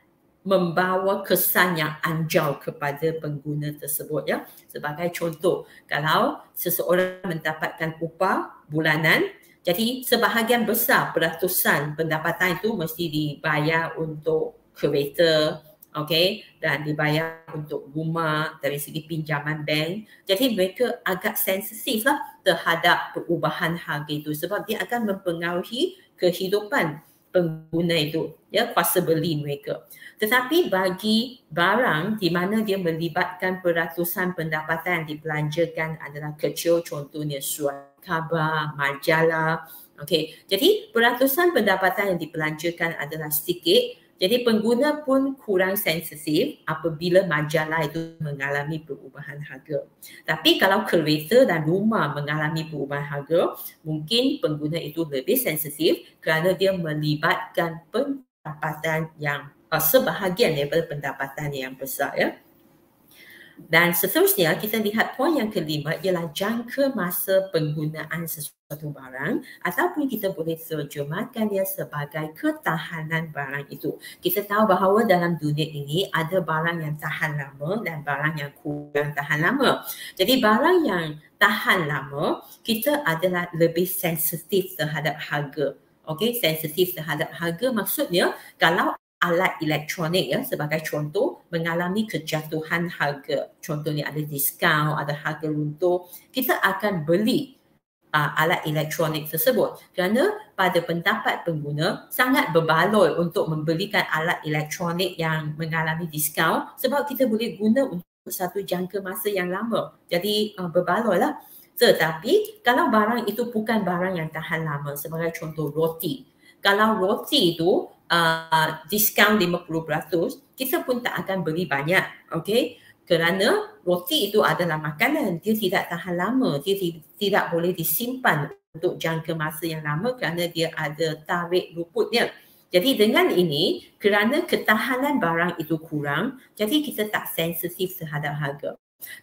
Speaker 3: membawa kesan yang anjau kepada pengguna tersebut ya. Sebagai contoh, kalau seseorang mendapatkan upah bulanan, jadi sebahagian besar peratusan pendapatan itu mesti dibayar untuk kereta, okey, dan dibayar untuk rumah dari segi pinjaman bank. Jadi mereka agak sensitif lah terhadap perubahan harga itu sebab dia akan mempengaruhi kehidupan pengguna itu, ya, kuasa beli mereka. Tetapi bagi barang di mana dia melibatkan peratusan pendapatan yang dibelanjakan adalah kecil, contohnya surat khabar, majalah, Okey, jadi peratusan pendapatan yang dibelanjakan adalah sedikit. Jadi pengguna pun kurang sensitif apabila majalah itu mengalami perubahan harga. Tapi kalau kereta dan rumah mengalami perubahan harga, mungkin pengguna itu lebih sensitif kerana dia melibatkan pendapatan yang sebahagian daripada pendapatan yang besar ya. Dan seterusnya kita lihat poin yang kelima ialah jangka masa penggunaan sesuatu barang ataupun kita boleh terjemahkan dia sebagai ketahanan barang itu. Kita tahu bahawa dalam dunia ini ada barang yang tahan lama dan barang yang kurang tahan lama. Jadi barang yang tahan lama kita adalah lebih sensitif terhadap harga. Okey, sensitif terhadap harga maksudnya kalau alat elektronik ya sebagai contoh mengalami kejatuhan harga. Contohnya ada diskaun, ada harga runtuh, kita akan beli alat elektronik tersebut kerana pada pendapat pengguna sangat berbaloi untuk membelikan alat elektronik yang mengalami diskaun sebab kita boleh guna untuk satu jangka masa yang lama. Jadi berbaloi lah. Tetapi kalau barang itu bukan barang yang tahan lama sebagai contoh roti. Kalau roti itu diskaun 50%, kita pun tak akan beli banyak, okey? Kerana roti itu adalah makanan, dia tidak tahan lama, dia tidak boleh disimpan untuk jangka masa yang lama kerana dia ada tarikh luputnya. Jadi dengan ini, kerana ketahanan barang itu kurang, jadi kita tak sensitif terhadap harga.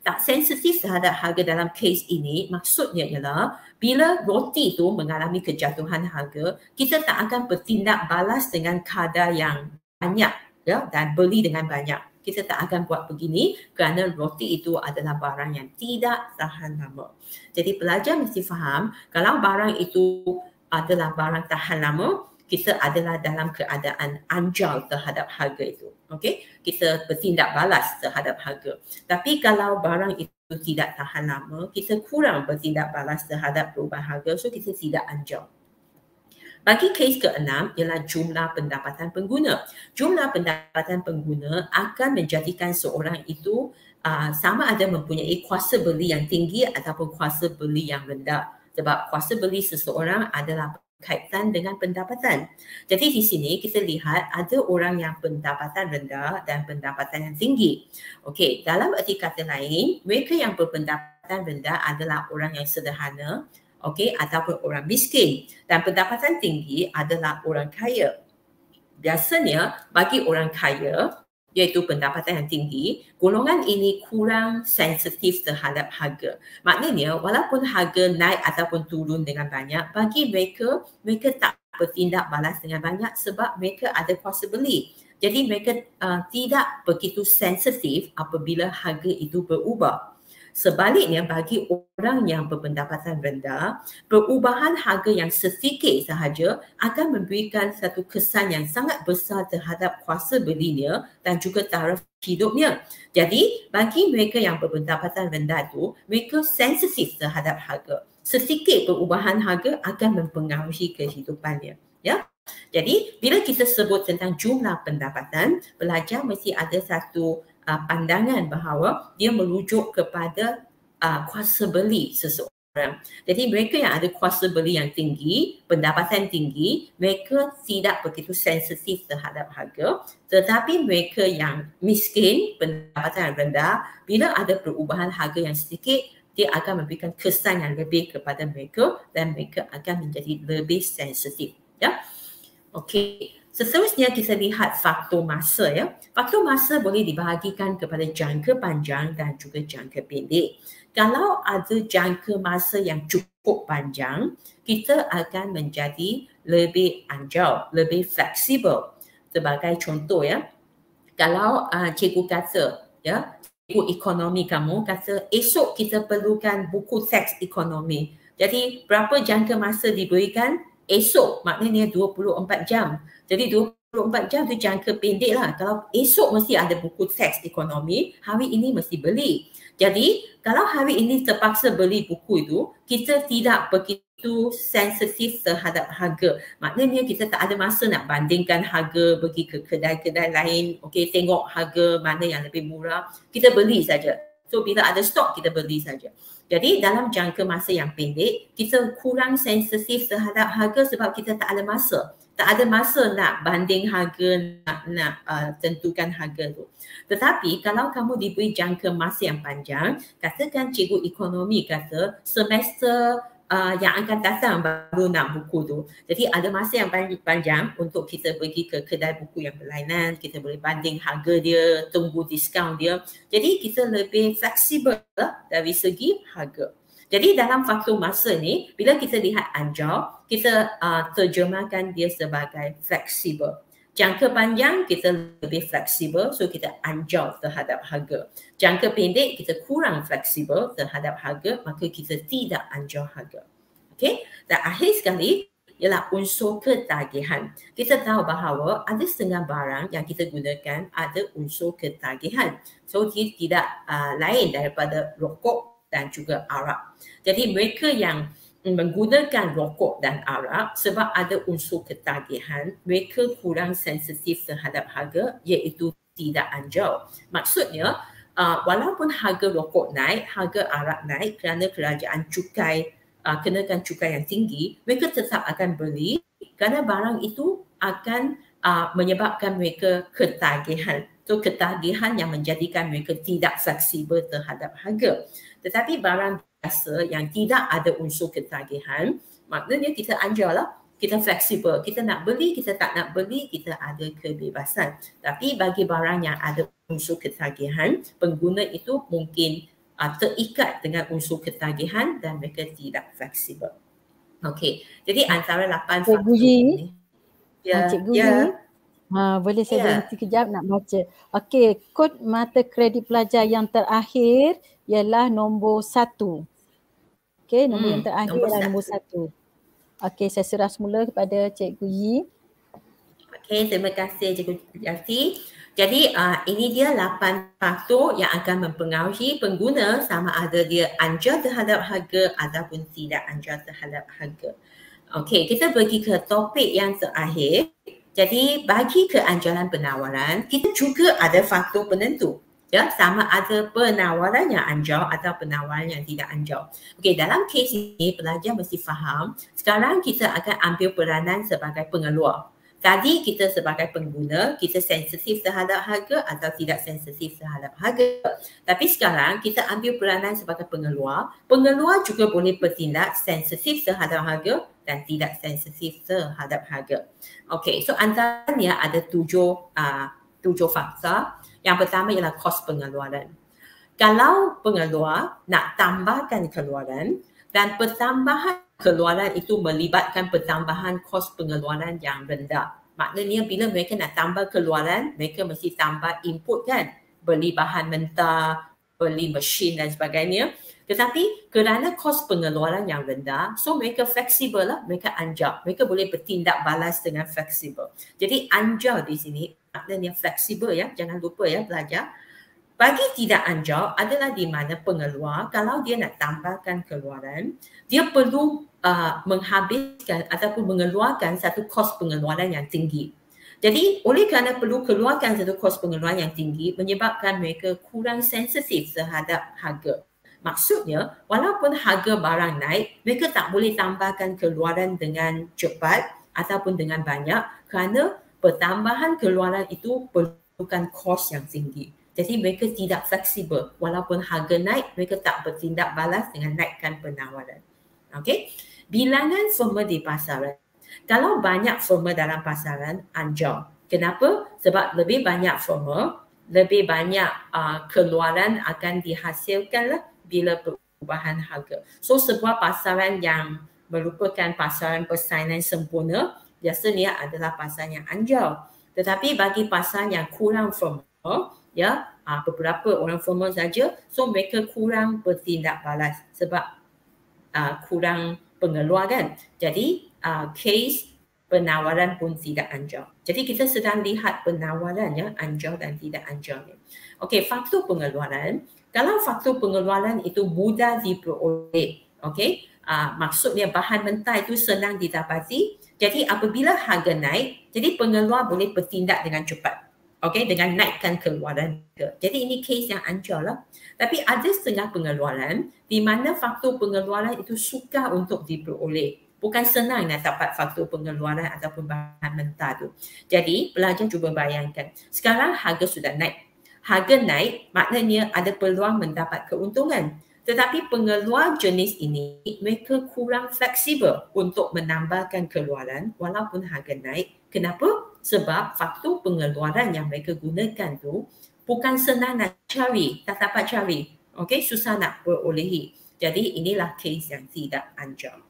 Speaker 3: Tak sensitif terhadap harga dalam kes ini maksudnya ialah bila roti itu mengalami kejatuhan harga, kita tak akan bertindak balas dengan kadar yang banyak ya, dan beli dengan banyak. Kita tak akan buat begini kerana roti itu adalah barang yang tidak tahan lama. Jadi pelajar mesti faham kalau barang itu adalah barang tahan lama, kita adalah dalam keadaan anjal terhadap harga itu. Okey, kita bertindak balas terhadap harga. Tapi kalau barang itu tidak tahan lama, kita kurang bertindak balas terhadap perubahan harga, so kita tidak anjal. Bagi kes ke-6 ialah jumlah pendapatan pengguna. Jumlah pendapatan pengguna akan menjadikan seorang itu sama ada mempunyai kuasa beli yang tinggi ataupun kuasa beli yang rendah. Sebab kuasa beli seseorang adalah kaitan dengan pendapatan. Jadi di sini kita lihat ada orang yang pendapatan rendah dan pendapatan yang tinggi. Okey, dalam erti kata lain, mereka yang berpendapatan rendah adalah orang yang sederhana, okey, ataupun orang miskin, dan pendapatan tinggi adalah orang kaya. Biasanya bagi orang kaya iaitu pendapatan yang tinggi, golongan ini kurang sensitif terhadap harga. Maknanya walaupun harga naik ataupun turun dengan banyak, bagi mereka tak bertindak balas dengan banyak sebab mereka ada kuasa beli. Jadi mereka tidak begitu sensitif apabila harga itu berubah. Sebaliknya bagi orang yang berpendapatan rendah, perubahan harga yang sedikit sahaja akan memberikan satu kesan yang sangat besar terhadap kuasa belinya dan juga taraf hidupnya. Jadi bagi mereka yang berpendapatan rendah itu, mereka sensitif terhadap harga. Sedikit perubahan harga akan mempengaruhi kehidupannya. Ya. Jadi bila kita sebut tentang jumlah pendapatan, pelajar mesti ada satu pandangan bahawa dia merujuk kepada kuasa beli seseorang. Jadi mereka yang ada kuasa beli yang tinggi, pendapatan tinggi, mereka tidak begitu sensitif terhadap harga. Tetapi mereka yang miskin, pendapatan rendah, bila ada perubahan harga yang sedikit, dia akan memberikan kesan yang lebih kepada mereka dan mereka akan menjadi lebih sensitif. Ya. Okey. Seterusnya kita lihat faktor masa ya. Faktor masa boleh dibahagikan kepada jangka panjang dan juga jangka pendek. Kalau ada jangka masa yang cukup panjang, kita akan menjadi lebih anjal, lebih fleksibel. Sebagai contoh ya, kalau cikgu kata ya, cikgu ekonomi kamu kata esok kita perlukan buku teks ekonomi. Jadi berapa jangka masa diberikan? Esok maknanya 24 jam. Jadi 24 jam tu jangka pendek lah. Kalau esok mesti ada buku teks ekonomi, hari ini mesti beli. Jadi kalau hari ini terpaksa beli buku itu, kita tidak begitu sensitif terhadap harga. Maknanya kita tak ada masa nak bandingkan harga, pergi ke kedai-kedai lain, okey, tengok harga mana yang lebih murah, kita beli saja. So bila ada stok kita beli saja. Jadi dalam jangka masa yang pendek kita kurang sensitif terhadap harga sebab kita tak ada masa. Tak ada masa nak banding harga, nak tentukan harga tu. Tetapi kalau kamu diberi jangka masa yang panjang, katakan cikgu ekonomi kata semester yang akan datang baru nak buku tu. Jadi ada masa yang panjang untuk kita pergi ke kedai buku yang berlainan, kita boleh banding harga dia, tunggu diskaun dia. Jadi kita lebih fleksibel dari segi harga. Jadi dalam faktor masa ni, bila kita lihat anjau, kita terjemahkan dia sebagai fleksibel. Jangka panjang kita lebih fleksibel, so kita anjau terhadap harga. Jangka pendek kita kurang fleksibel terhadap harga, maka kita tidak anjau harga. Okey? Dan akhir sekali ialah unsur ketagihan. Kita tahu bahawa ada setengah barang yang kita gunakan ada unsur ketagihan. So dia tidak lain daripada rokok dan juga arak. Jadi mereka yang menggunakan rokok dan arak sebab ada unsur ketagihan, mereka kurang sensitif terhadap harga iaitu tidak anjau. Maksudnya walaupun harga rokok naik, harga arak naik kerana kerajaan kenakan cukai yang tinggi, mereka tetap akan beli kerana barang itu akan menyebabkan mereka ketagihan. So ketagihan yang menjadikan mereka tidak fleksibel terhadap harga. Tetapi barang biasa yang tidak ada unsur ketagihan, maknanya kita anjau lah, kita fleksibel, kita nak beli, kita tak nak beli, kita ada kebebasan. Tapi bagi barang yang ada unsur ketagihan, pengguna itu mungkin terikat dengan unsur ketagihan dan mereka tidak fleksibel. Okey, jadi antara 8 faktor ini.
Speaker 2: Cikgu Yi, boleh saya berhenti kejap nak baca. Okey, kod mata kredit pelajar yang terakhir ialah nombor 1. Okey, nombor yang terakhir ialah nombor 1. Okey, saya serah semula kepada Cikgu Yi.
Speaker 3: Okey, terima kasih Cikgu Yati. Jadi ini dia 8 faktor yang akan mempengaruhi pengguna sama ada dia anjau terhadap harga ataupun tidak anjau terhadap harga. Okey, kita pergi ke topik yang terakhir. Jadi bagi keanjuran penawaran, kita juga ada faktor penentu. Ya, sama ada penawaran yang anjau atau penawaran yang tidak anjau. Okey, dalam kes ini pelajar mesti faham, sekarang kita akan ambil peranan sebagai pengeluar. Tadi kita sebagai pengguna, kita sensitif terhadap harga atau tidak sensitif terhadap harga. Tapi sekarang kita ambil peranan sebagai pengeluar. Pengeluar juga boleh bertindak sensitif terhadap harga dan tidak sensitif terhadap harga. Okey, so antaranya ada tujuh faktor. Yang pertama ialah kos pengeluaran. Kalau pengeluar nak tambahkan keluaran dan pertambahan keluaran itu melibatkan pertambahan kos pengeluaran yang rendah. Maknanya bila mereka nak tambah keluaran, mereka mesti tambah input kan. Beli bahan mentah, beli mesin dan sebagainya. Tetapi kerana kos pengeluaran yang rendah, so mereka fleksibel lah, mereka anjau. Mereka boleh bertindak balas dengan fleksibel. Jadi anjau di sini maknanya fleksibel ya, jangan lupa ya pelajar. Bagi tidak anjau adalah di mana pengeluar kalau dia nak tambahkan keluaran, dia perlu menghabiskan ataupun mengeluarkan satu kos pengeluaran yang tinggi. Jadi oleh kerana perlu keluarkan satu kos pengeluaran yang tinggi menyebabkan mereka kurang sensitif terhadap harga. Maksudnya walaupun harga barang naik, mereka tak boleh tambahkan keluaran dengan cepat ataupun dengan banyak kerana pertambahan keluaran itu perlukan kos yang tinggi. Jadi mereka tidak fleksibel. Walaupun harga naik, mereka tak bertindak balas dengan naikkan penawaran. Okey. Bilangan firma di pasaran. Kalau banyak firma dalam pasaran, anjau. Kenapa? Sebab lebih banyak firma, lebih banyak keluaran akan dihasilkan bila perubahan harga. So sebuah pasaran yang merupakan pasaran persaingan sempurna, biasanya adalah pasaran yang anjau. Tetapi bagi pasaran yang kurang firma, ya, beberapa orang firma saja, so mereka kurang bertindak balas sebab kurang pengeluar kan. Jadi case penawaran pun tidak anjau. Jadi kita sedang lihat penawaran ya, anjau dan tidak anjau ni. Okey, faktor pengeluaran. Kalau faktor pengeluaran itu mudah diperoleh, okey, maksudnya bahan mentah itu senang didapati. Jadi apabila harga naik, jadi pengeluar boleh bertindak dengan cepat. Okey, dengan naikkan keluaran mereka. Jadi ini kes yang ancol lah. Tapi ada setengah pengeluaran di mana faktor pengeluaran itu sukar untuk diperoleh. Bukan senang nak dapat faktor pengeluaran ataupun bahan mentah tu. Jadi pelajar cuba bayangkan, sekarang harga sudah naik. Harga naik maknanya ada peluang mendapat keuntungan. Tetapi pengeluar jenis ini mereka kurang fleksibel untuk menambahkan keluaran walaupun harga naik. Kenapa? Sebab faktor pengeluaran yang mereka gunakan tu bukan senang nak cari, tak dapat cari. Okey, susah nak perolehi. Jadi inilah kes yang tidak ancol.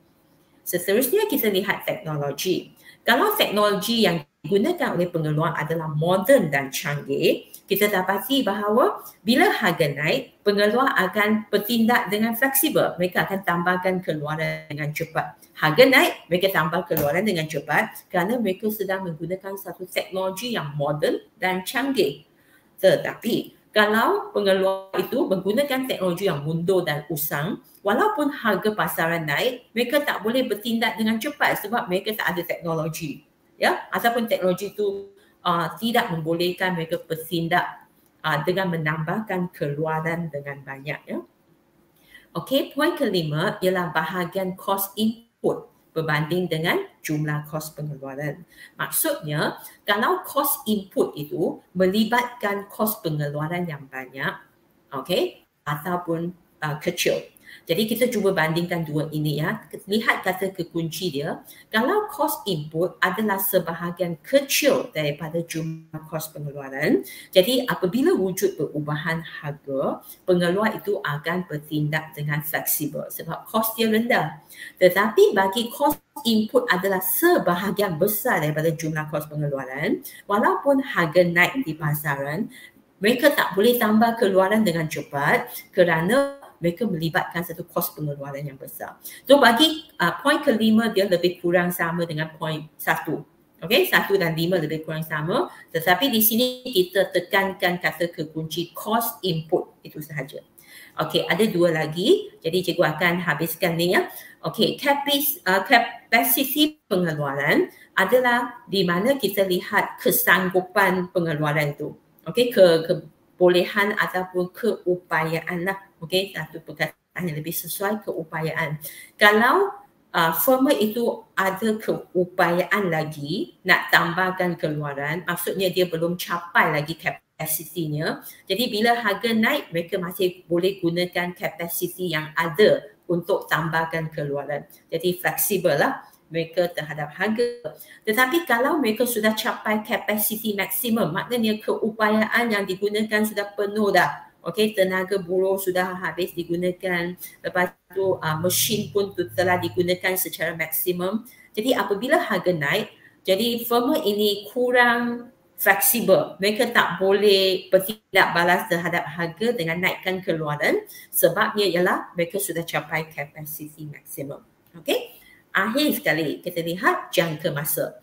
Speaker 3: Seterusnya kita lihat teknologi. Kalau teknologi yang digunakan oleh pengeluar adalah moden dan canggih, kita dapati bahawa bila harga naik, pengeluar akan bertindak dengan fleksibel. Mereka akan tambahkan keluaran dengan cepat. Harga naik, mereka tambah keluaran dengan cepat kerana mereka sedang menggunakan satu teknologi yang moden dan canggih. Tetapi kalau pengeluar itu menggunakan teknologi yang mundur dan usang, walaupun harga pasaran naik, mereka tak boleh bertindak dengan cepat sebab mereka tak ada teknologi. Ya, ataupun teknologi itu tidak membolehkan mereka bertindak dengan menambahkan keluaran dengan banyak. Ya. Okey, poin kelima ialah bahagian kos input berbanding dengan jumlah kos pengeluaran. Maksudnya, kalau kos input itu melibatkan kos pengeluaran yang banyak, okey, ataupun kecil. Jadi kita cuba bandingkan dua ini ya. Lihat kata kekunci dia. Kalau kos input adalah sebahagian kecil daripada jumlah kos pengeluaran, jadi apabila wujud perubahan harga, pengeluar itu akan bertindak dengan fleksibel sebab kos dia rendah. Tetapi bagi kos input adalah sebahagian besar daripada jumlah kos pengeluaran, walaupun harga naik di pasaran, mereka tak boleh tambah keluaran dengan cepat kerana mereka melibatkan satu kos pengeluaran yang besar. So bagi poin kelima dia lebih kurang sama dengan poin 1. Okey, 1 dan 5 lebih kurang sama. Tetapi di sini kita tekankan kata kekunci cost input itu sahaja. Okey, ada dua lagi. Jadi cikgu akan habiskan ni ya. Okey, kapasiti pengeluaran adalah di mana kita lihat kesanggupan pengeluaran tu. Okey, kebolehan ataupun keupayaan lah. Okey, satu perkataan yang lebih sesuai, keupayaan. Kalau firma itu ada keupayaan lagi nak tambahkan keluaran, maksudnya dia belum capai lagi kapasitinya. Jadi bila harga naik, mereka masih boleh gunakan kapasiti yang ada untuk tambahkan keluaran. Jadi fleksibel lah mereka terhadap harga. Tetapi kalau mereka sudah capai kapasiti maksimum, maknanya keupayaan yang digunakan sudah penuh dah. Okey, tenaga buruh sudah habis digunakan, lepas tu mesin pun telah digunakan secara maksimum. Jadi apabila harga naik, jadi firma ini kurang fleksibel. Mereka tak boleh bertindak balas terhadap harga dengan naikkan keluaran sebabnya ialah mereka sudah capai kapasiti maksimum. Okey, akhir sekali kita lihat jangka masa.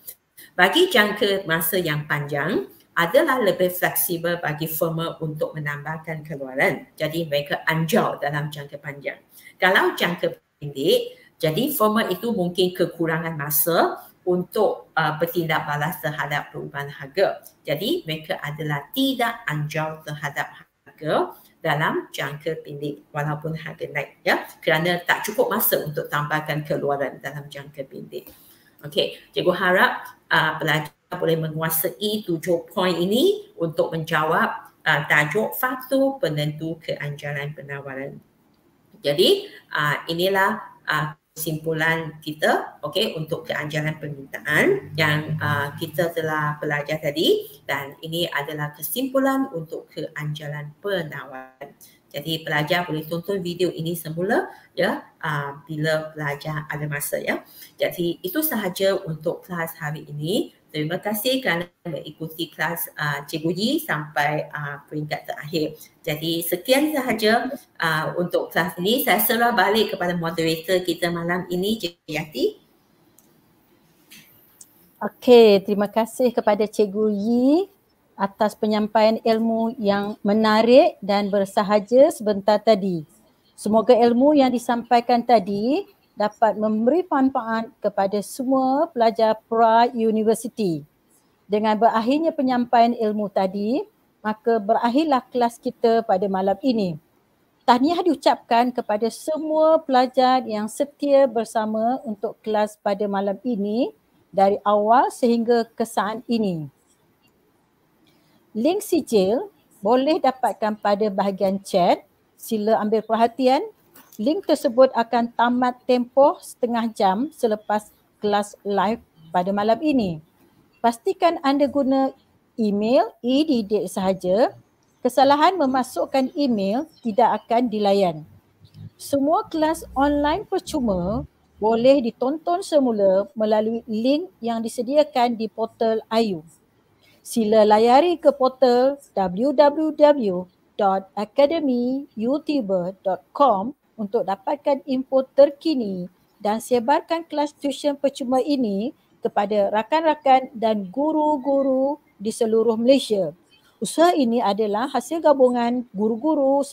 Speaker 3: Bagi jangka masa yang panjang, adalah lebih fleksibel bagi firma untuk menambahkan keluaran. Jadi mereka anjau dalam jangka panjang. Kalau jangka pendek, jadi firma itu mungkin kekurangan masa untuk bertindak balas terhadap perubahan harga. Jadi mereka adalah tidak anjau terhadap harga dalam jangka pendek walaupun harga naik ya, kerana tak cukup masa untuk tambahkan keluaran dalam jangka pendek. Okey, cikgu harap pelajar boleh menguasai 7 poin ini untuk menjawab tajuk faktor penentu keanjalan penawaran. Jadi inilah kesimpulan kita untuk keanjalan permintaan yang kita telah belajar tadi, dan ini adalah kesimpulan untuk keanjalan penawaran. Jadi pelajar boleh tonton video ini semula ya bila pelajar ada masa ya. Jadi itu sahaja untuk kelas hari ini. Terima kasih kerana mengikuti kelas Cikgu Yi sampai peringkat terakhir. Jadi sekian sahaja untuk kelas ini. Saya serah balik kepada moderator kita malam ini, Cikgu Yati.
Speaker 2: Okey, terima kasih kepada Cikgu Yi atas penyampaian ilmu yang menarik dan bersahaja sebentar tadi. Semoga ilmu yang disampaikan tadi dapat memberi manfaat kepada semua pelajar pra-universiti. Dengan berakhirnya penyampaian ilmu tadi, maka berakhirlah kelas kita pada malam ini. Tahniah diucapkan kepada semua pelajar yang setia bersama untuk kelas pada malam ini dari awal sehingga ke saat ini. Link sijil boleh dapatkan pada bahagian chat. Sila ambil perhatian. Link tersebut akan tamat tempoh setengah jam selepas kelas live pada malam ini. Pastikan anda guna email e-didik sahaja. Kesalahan memasukkan email tidak akan dilayan. Semua kelas online percuma boleh ditonton semula melalui link yang disediakan di portal AYU. Sila layari ke portal www.academyyoutuber.com untuk dapatkan info terkini dan sebarkan kelas tuition percuma ini kepada rakan-rakan dan guru-guru di seluruh Malaysia. Usaha ini adalah hasil gabungan guru-guru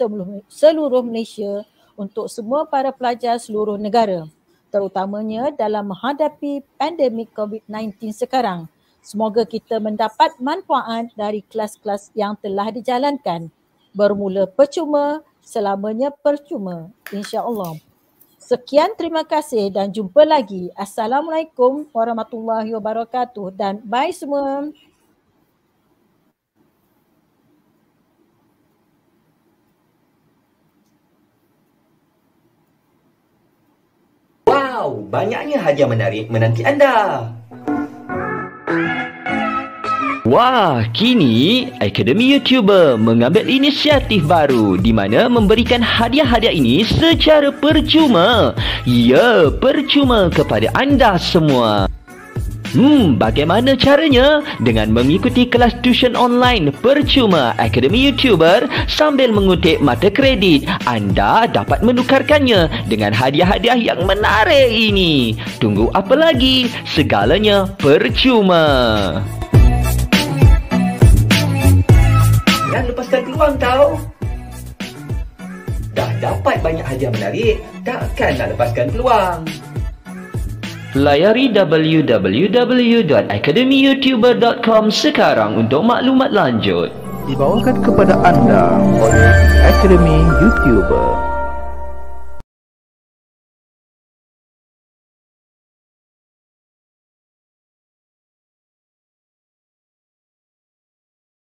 Speaker 2: seluruh Malaysia untuk semua para pelajar seluruh negara, terutamanya dalam menghadapi pandemik COVID-19 sekarang. Semoga kita mendapat manfaat dari kelas-kelas yang telah dijalankan. Bermula percuma, selamanya percuma, insya-Allah. Sekian, terima kasih dan jumpa lagi. Assalamualaikum warahmatullahi wabarakatuh dan bye semua.
Speaker 4: Wow, banyaknya hadiah menarik menanti anda.
Speaker 5: Wah, kini Akademi YouTuber mengambil inisiatif baru di mana memberikan hadiah-hadiah ini secara percuma. Ya, percuma kepada anda semua. Bagaimana caranya? Dengan mengikuti kelas tuition online percuma Akademi YouTuber sambil mengutip mata kredit, anda dapat menukarkannya dengan hadiah-hadiah yang menarik ini. Tunggu apa lagi? Segalanya percuma.
Speaker 4: Jangan lepaskan peluang tau. Dah dapat banyak hadiah menarik, takkan nak lepaskan peluang.
Speaker 5: Layari www.academyyoutuber.com sekarang untuk maklumat lanjut.
Speaker 6: Dibawakan kepada anda oleh Akademi YouTuber.